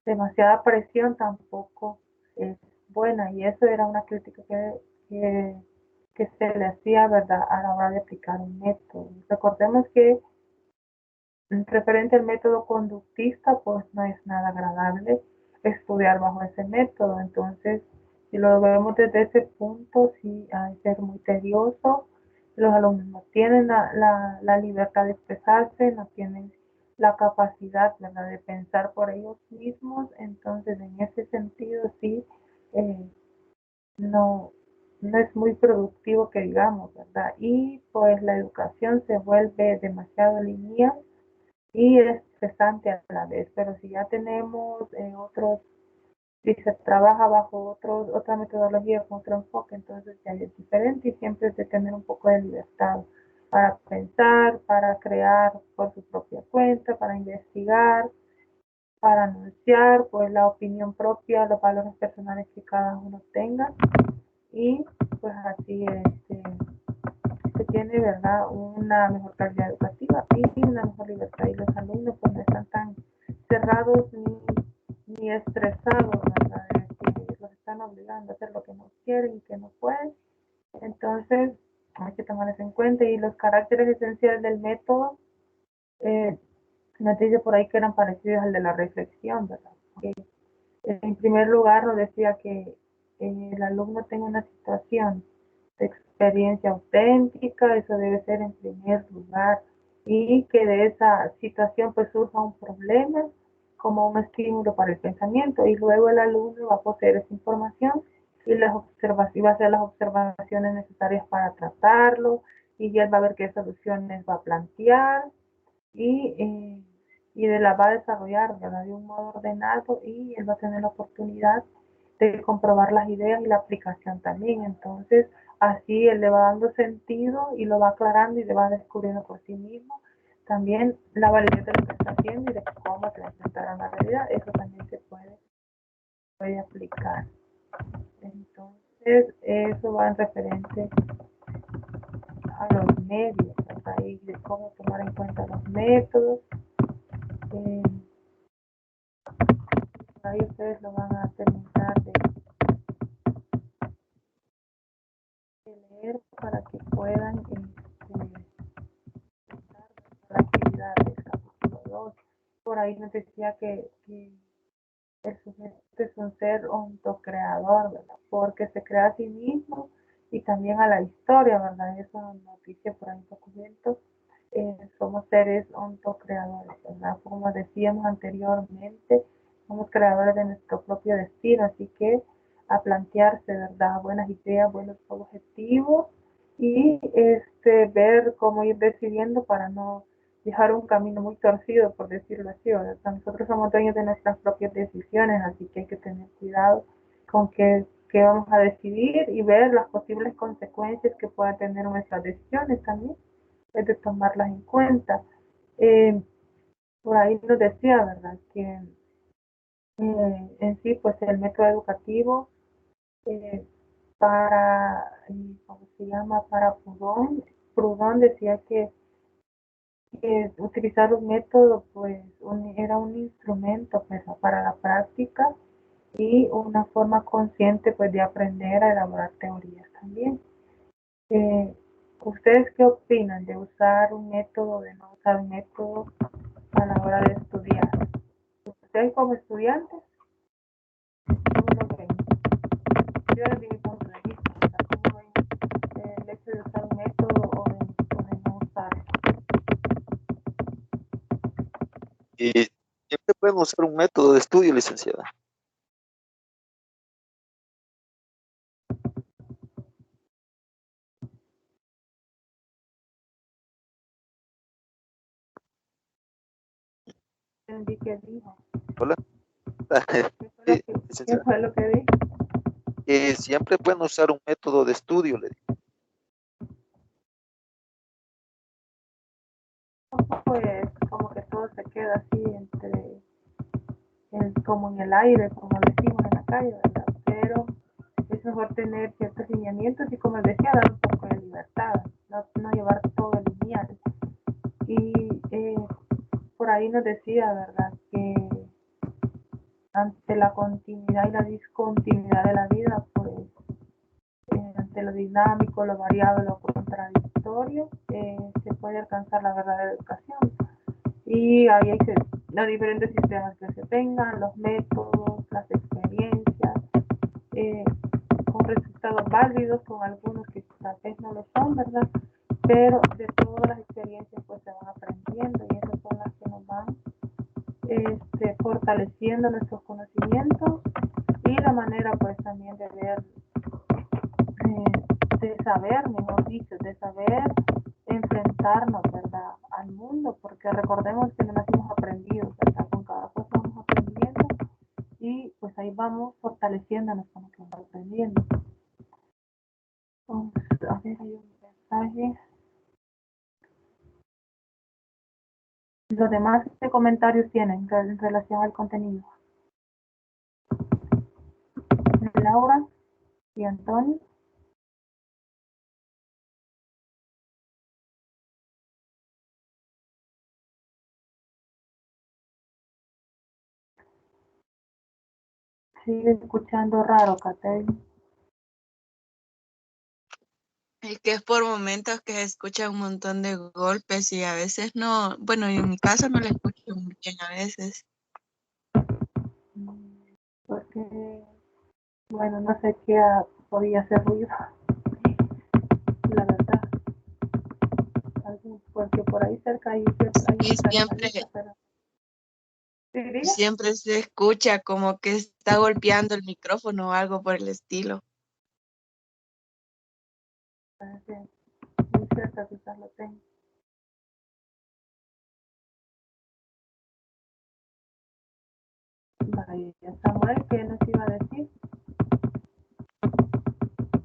demasiada presión tampoco es buena, y eso era una crítica que se le hacía, ¿verdad?, a la hora de aplicar un método. Recordemos que referente al método conductista, pues no es nada agradable estudiar bajo ese método. Entonces, si lo vemos desde ese punto, sí hay que ser muy tedioso. Los alumnos no tienen la libertad de expresarse, no tienen la capacidad, ¿verdad?, de pensar por ellos mismos. Entonces, en ese sentido, sí, no, no es muy productivo que digamos, ¿verdad? Y pues la educación se vuelve demasiado lineal y estresante a la vez. Pero si ya tenemos si se trabaja bajo otra metodología, con otro enfoque, entonces ya es diferente, y siempre es de tener un poco de libertad para pensar, para crear por su propia cuenta, para investigar, para anunciar pues la opinión propia, los valores personales que cada uno tenga, y pues así se tiene, ¿verdad?, una mejor calidad educativa y una mejor libertad, y los alumnos pues no están tan cerrados ni estresados, ¿verdad?, de que los están obligando a hacer lo que no quieren y que no pueden. Entonces hay que tomar eso en cuenta. Y los caracteres esenciales del método, nos dice por ahí que eran parecidos al de la reflexión, ¿verdad? Que, en primer lugar, nos decía que el alumno tenga una situación de experiencia auténtica, eso debe ser en primer lugar, y que de esa situación pues surja un problema como un estímulo para el pensamiento, y luego el alumno va a poseer esa información y va a hacer las observaciones necesarias para tratarlo, y ya él va a ver qué soluciones va a plantear, y de la va a desarrollar, ¿verdad?, de un modo ordenado, y él va a tener la oportunidad de comprobar las ideas y la aplicación también. Entonces, así él le va dando sentido y lo va aclarando y le va descubriendo por sí mismo también la validez de lo que está haciendo y de cómo se va a enfrentar a la realidad. Eso también se puede aplicar. Entonces, eso va en referente a los medios, ¿verdad?, y de cómo tomar en cuenta los métodos. Ahí ustedes lo van a terminar de leer para que puedan la actividad del capítulo 2. Por ahí nos decía que el sujeto es un ser ontocreador, ¿verdad?, porque se crea a sí mismo y también a la historia, ¿verdad? Eso nos dice por ahí un documento. Somos seres ontocreadores, ¿verdad? Como decíamos anteriormente, somos creadores de nuestro propio destino, así que a plantearse, ¿verdad?, buenas ideas, buenos objetivos, y ver cómo ir decidiendo para no dejar un camino muy torcido, por decirlo así, ¿verdad? Nosotros somos dueños de nuestras propias decisiones, así que hay que tener cuidado con qué vamos a decidir y ver las posibles consecuencias que puedan tener nuestras decisiones también, es de tomarlas en cuenta. Por ahí nos decía, ¿verdad?, que en sí, pues el método educativo ¿cómo se llama? Para Proudhon decía que utilizar un método pues era un instrumento pues para la práctica y una forma consciente pues de aprender a elaborar teorías también. ¿Ustedes qué opinan de usar un método, de no usar un método a la hora de estudiar? ¿Ustedes como estudiantes cómo lo ven? Yo desde mi punto de vista, o sea, ¿cómo ven el hecho de usar un método o de no usarlo? Siempre pueden usar un método de estudio, licenciada. Entendí que dijo. Hola. ¿Qué Licenciada, fue lo que dijo? que siempre pueden usar un método de estudio, le digo. Pues como que todo se queda así como en el aire, como decimos en la calle, ¿verdad? Pero es mejor tener ciertos lineamientos y, como decía, dar un poco de libertad, no llevar todo lineal. Y por ahí nos decía, ¿verdad?, que ante la continuidad y la discontinuidad de la vida, pues ante lo dinámico, lo variado, lo contradictorio, se puede alcanzar la verdadera educación. Y ahí hay los diferentes sistemas que se tengan, los métodos, las experiencias, con resultados válidos, con algunos que tal vez no lo son, ¿verdad? Pero de todas las experiencias pues se van aprendiendo y esas son las que nos van fortaleciendo nuestros conocimientos y la manera pues también de ver, de saber, mejor dicho, de saber enfrentarnos, ¿verdad?, al mundo, porque recordemos que no nacimos aprendidos, ¿verdad? Con cada cosa vamos aprendiendo y pues ahí vamos fortaleciéndonos con lo que vamos aprendiendo. Vamos a ver, hay un mensaje. Los demás comentarios tienen en relación al contenido. Laura y Antonio. Sigue escuchando raro, Catherine. Es que es por momentos que se escucha un montón de golpes y a veces no, bueno, en mi caso no le escucho muy bien a veces. Porque, bueno, no sé qué podía hacer ruido, la verdad. Porque por ahí cerca hay Y una siempre, animalita, pero... ¿Sí, diga? siempre se escucha como que está golpeando el micrófono o algo por el estilo. Sí, muy cerca quizás lo tengo. Vaya, Samuel, ¿qué nos iba a decir?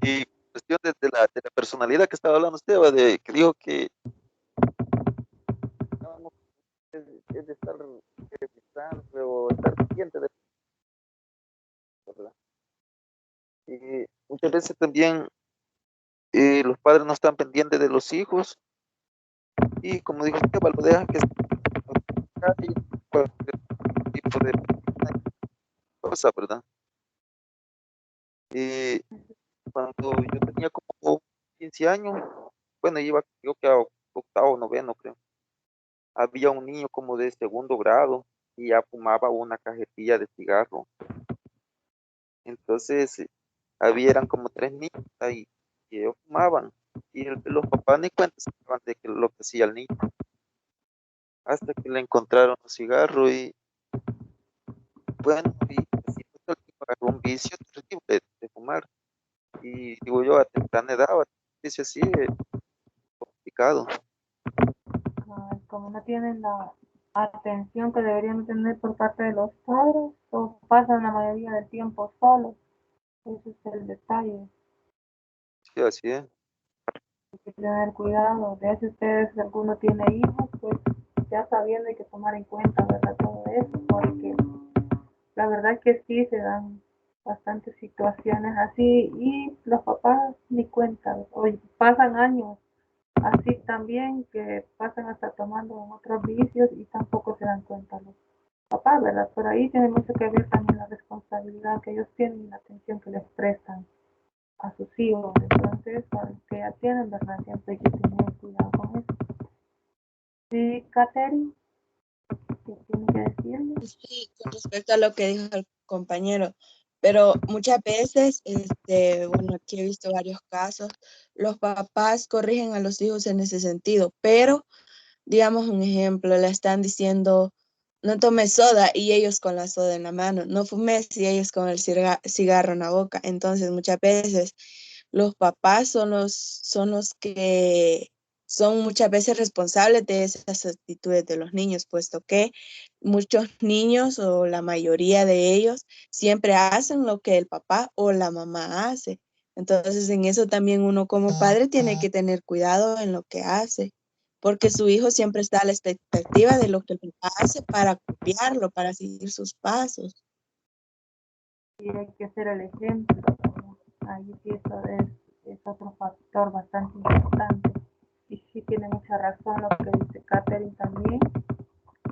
Y cuestión de la personalidad que estaba hablando usted, ¿va? De que dijo que no, es de estar revisando o estar pendiente de, ¿verdad? Y muchas veces también los padres no están pendientes de los hijos y como dijo usted, ¿va? Lo dejan que cualquier tipo de cosa, ¿verdad? Y cuando yo tenía como 15 años, bueno, iba yo que a octavo, noveno, creo. Había un niño como de segundo grado y ya fumaba una cajetilla de cigarro. Entonces, eran como tres niños ahí y ellos fumaban. Y los papás ni cuenta se daban de que lo que hacía el niño. Hasta que le encontraron un cigarro y bueno, y así fue que el niño agarró un vicio terrible de fumar. Y digo yo, a temprana edad, dice así, complicado. Como no tienen la atención que deberían tener por parte de los padres, o pasan la mayoría del tiempo solos. Ese es el detalle. Sí, así es. Hay que tener cuidado. De si ustedes, alguno tiene hijos, pues ya sabiendo hay que tomar en cuenta, ¿verdad? Todo eso, porque la verdad que sí se dan bastantes situaciones así y los papás ni cuenta. Hoy pasan años así también que pasan hasta tomando otros vicios y tampoco se dan cuenta los papás, ¿verdad? Por ahí tiene mucho que ver también la responsabilidad que ellos tienen y la atención que les prestan a sus hijos. Entonces, para los que ya tienen, ¿verdad? Siempre hay que tener cuidado con eso. Sí, Katherine, ¿qué tiene que decirme? Sí, con respecto a lo que dijo el compañero, pero muchas veces, bueno, aquí he visto varios casos, los papás corrigen a los hijos en ese sentido, pero digamos un ejemplo, le están diciendo, no tomes soda y ellos con la soda en la mano, no fumes y ellos con el cigarro en la boca. Entonces, muchas veces los papás son los que son muchas veces responsables de esas actitudes de los niños, puesto que muchos niños o la mayoría de ellos siempre hacen lo que el papá o la mamá hace. Entonces, en eso también uno como padre tiene que tener cuidado en lo que hace, porque su hijo siempre está a la expectativa de lo que el papá hace para copiarlo, para seguir sus pasos. Y hay que ser el ejemplo. Ahí sí eso es otro factor bastante importante. Y sí tiene mucha razón lo que dice Katherine también.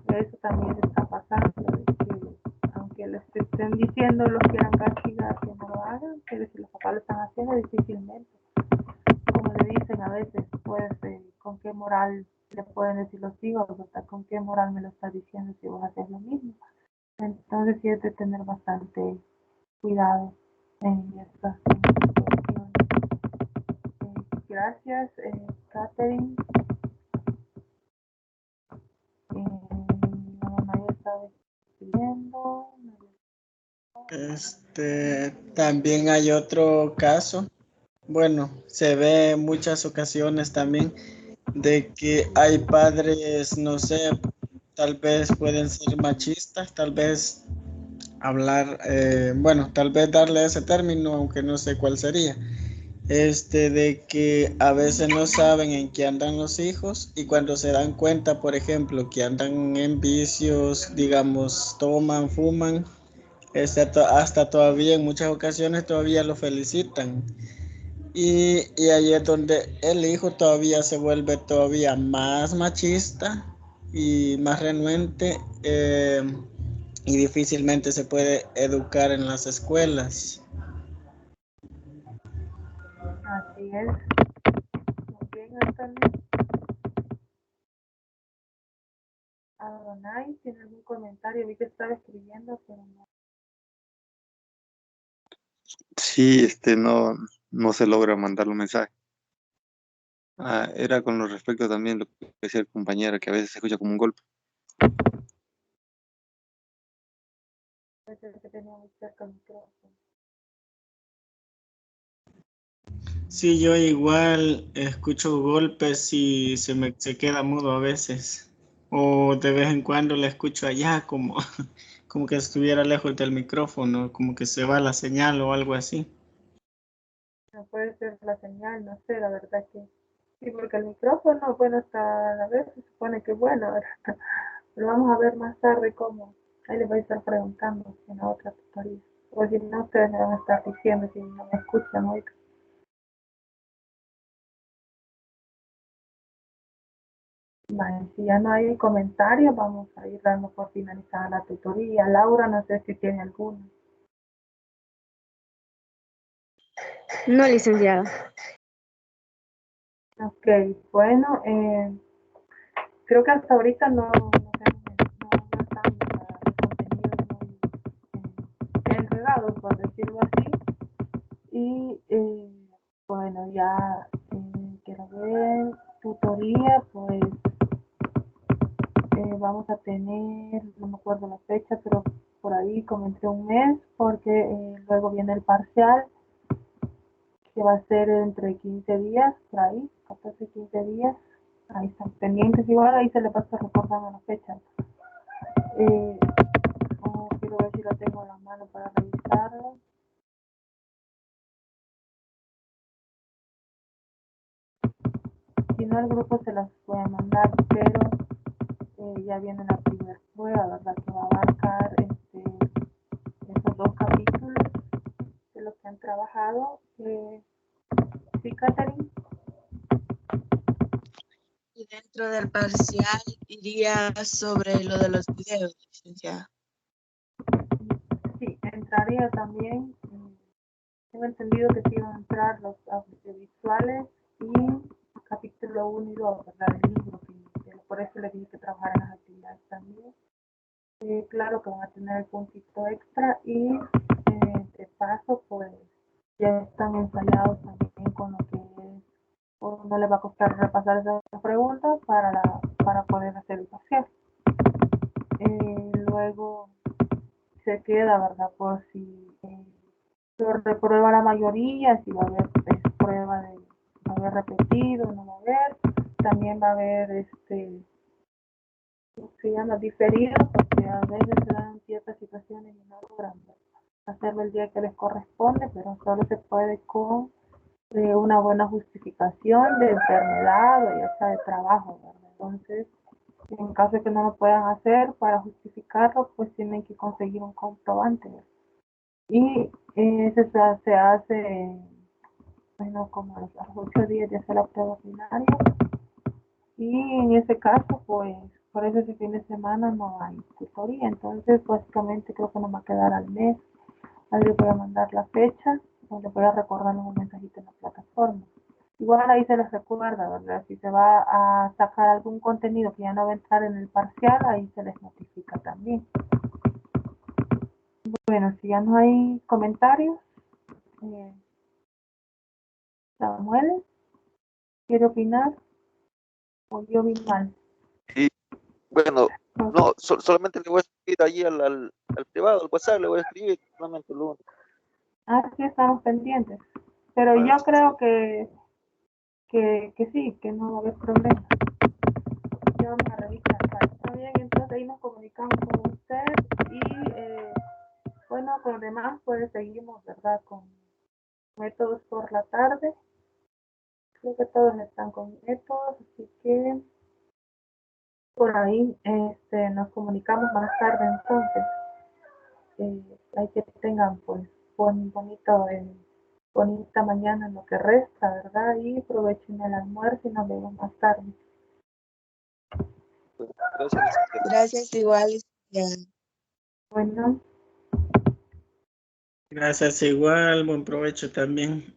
Eso también está pasando, de que aunque que les estén diciendo los quieran castigar que no lo hagan, pero si los papás lo están haciendo difícilmente. Como le dicen a veces, pues, ¿con qué moral le pueden decir los hijos? ¿Con qué moral me lo estás diciendo si vos haces lo mismo? Entonces sí es de tener bastante cuidado en estas situaciones. Gracias, Catherine. Nadie está escribiendo. También hay otro caso. Bueno, se ve en muchas ocasiones también de que hay padres, no sé, tal vez pueden ser machistas, tal vez hablar, bueno, tal vez darle ese término, aunque no sé cuál sería. De que a veces no saben en qué andan los hijos y cuando se dan cuenta, por ejemplo, que andan en vicios, digamos, toman, fuman, hasta todavía en muchas ocasiones todavía lo felicitan. Y ahí es donde el hijo todavía se vuelve todavía más machista y más renuente, y difícilmente se puede educar en las escuelas. Así es. Muy bien, Antonio. Adonai, ¿tiene algún comentario? Vi que estaba escribiendo, pero no. Sí, no se logra mandar un mensaje. Era con respecto también lo que decía el compañero, que a veces se escucha como un golpe. Parece que tenía muy cerca el micrófono. Sí, yo igual escucho golpes y se queda mudo a veces. O de vez en cuando le escucho allá como, como que estuviera lejos del micrófono, como que se va la señal o algo así. No puede ser la señal, no sé, la verdad que sí, porque el micrófono, bueno, hasta a la vez se supone que bueno, ¿verdad? Pero vamos a ver más tarde cómo. Ahí les voy a estar preguntando en la otra tutoría. O si no, ustedes me van a estar diciendo si no me escuchan hoy. Vale, si ya no hay comentarios, vamos a ir dando por finalizada la tutoría. Laura, no sé si tiene alguna. No, licenciada. Ok, bueno, creo que hasta ahorita no están los contenidos muy enredados, por decirlo así. Y bueno, ya quiero ver tutoría, pues vamos a tener, no me acuerdo la fecha, pero por ahí como entre un mes, porque luego viene el parcial, que va a ser entre 15 días, por ahí, 14, 15 días. Ahí están pendientes, igual ahí se le pasa recordando la fecha. Quiero ver si lo tengo en la mano para revisarlo. Si no, el grupo se las voy a mandar, pero ya viene la primera prueba, ¿verdad? Que va a abarcar esos dos capítulos de los que han trabajado. Sí, Catherine. Y dentro del parcial iría sobre lo de los videos, licenciada. Sí, entraría también. Tengo entendido que sí van a entrar los audiovisuales y capítulo 1 y 2, ¿verdad? Del libro. Por eso le dije que trabajar en las actividades también. Claro que van a tener el puntito extra y de paso, pues ya están ensayados también con lo que es, o no les va a costar repasar esas preguntas para poder hacer el parcial. Luego se queda, ¿verdad? Por si lo reprueba la mayoría, si va a haber prueba de haber repetido, no va a haber. También va a haber se llama diferido, porque a veces se dan ciertas situaciones y no logran hacerlo el día que les corresponde, pero solo se puede con una buena justificación de enfermedad o ya sea de trabajo, ¿verdad? Entonces, en caso de que no lo puedan hacer, para justificarlo, pues tienen que conseguir un comprobante, ¿verdad? Y ese se hace, bueno, como a los 8 días de hacer la prueba ordinaria. Y en ese caso, pues por eso ese fin de semana no hay tutoría. Entonces, básicamente creo que nos va a quedar al mes. Ahí les voy a mandar la fecha, o les voy a recordar un mensajito en la plataforma. Igual ahí se les recuerda, ¿verdad? Si se va a sacar algún contenido que ya no va a entrar en el parcial, ahí se les notifica también. Bueno, si ya no hay comentarios, Samuel, ¿quiere opinar? ¿O yo vi mal? Y bueno, no, solamente le voy a escribir allí al privado, al WhatsApp, le voy a escribir solamente lo único. Sí, estamos pendientes. Pero yo creo que sí, que no va a haber problema. Ya vamos a revisar. Está bien, entonces ahí nos comunicamos con usted y bueno, con los demás pues seguimos, ¿verdad? Con métodos por la tarde. Creo que todos están con métodos, así que por ahí nos comunicamos más tarde entonces. Hay que tengan pues bonita mañana en lo que resta, ¿verdad? Y aprovechen el almuerzo y nos vemos más tarde. Gracias. Gracias igual. Bueno. Gracias igual, buen provecho también.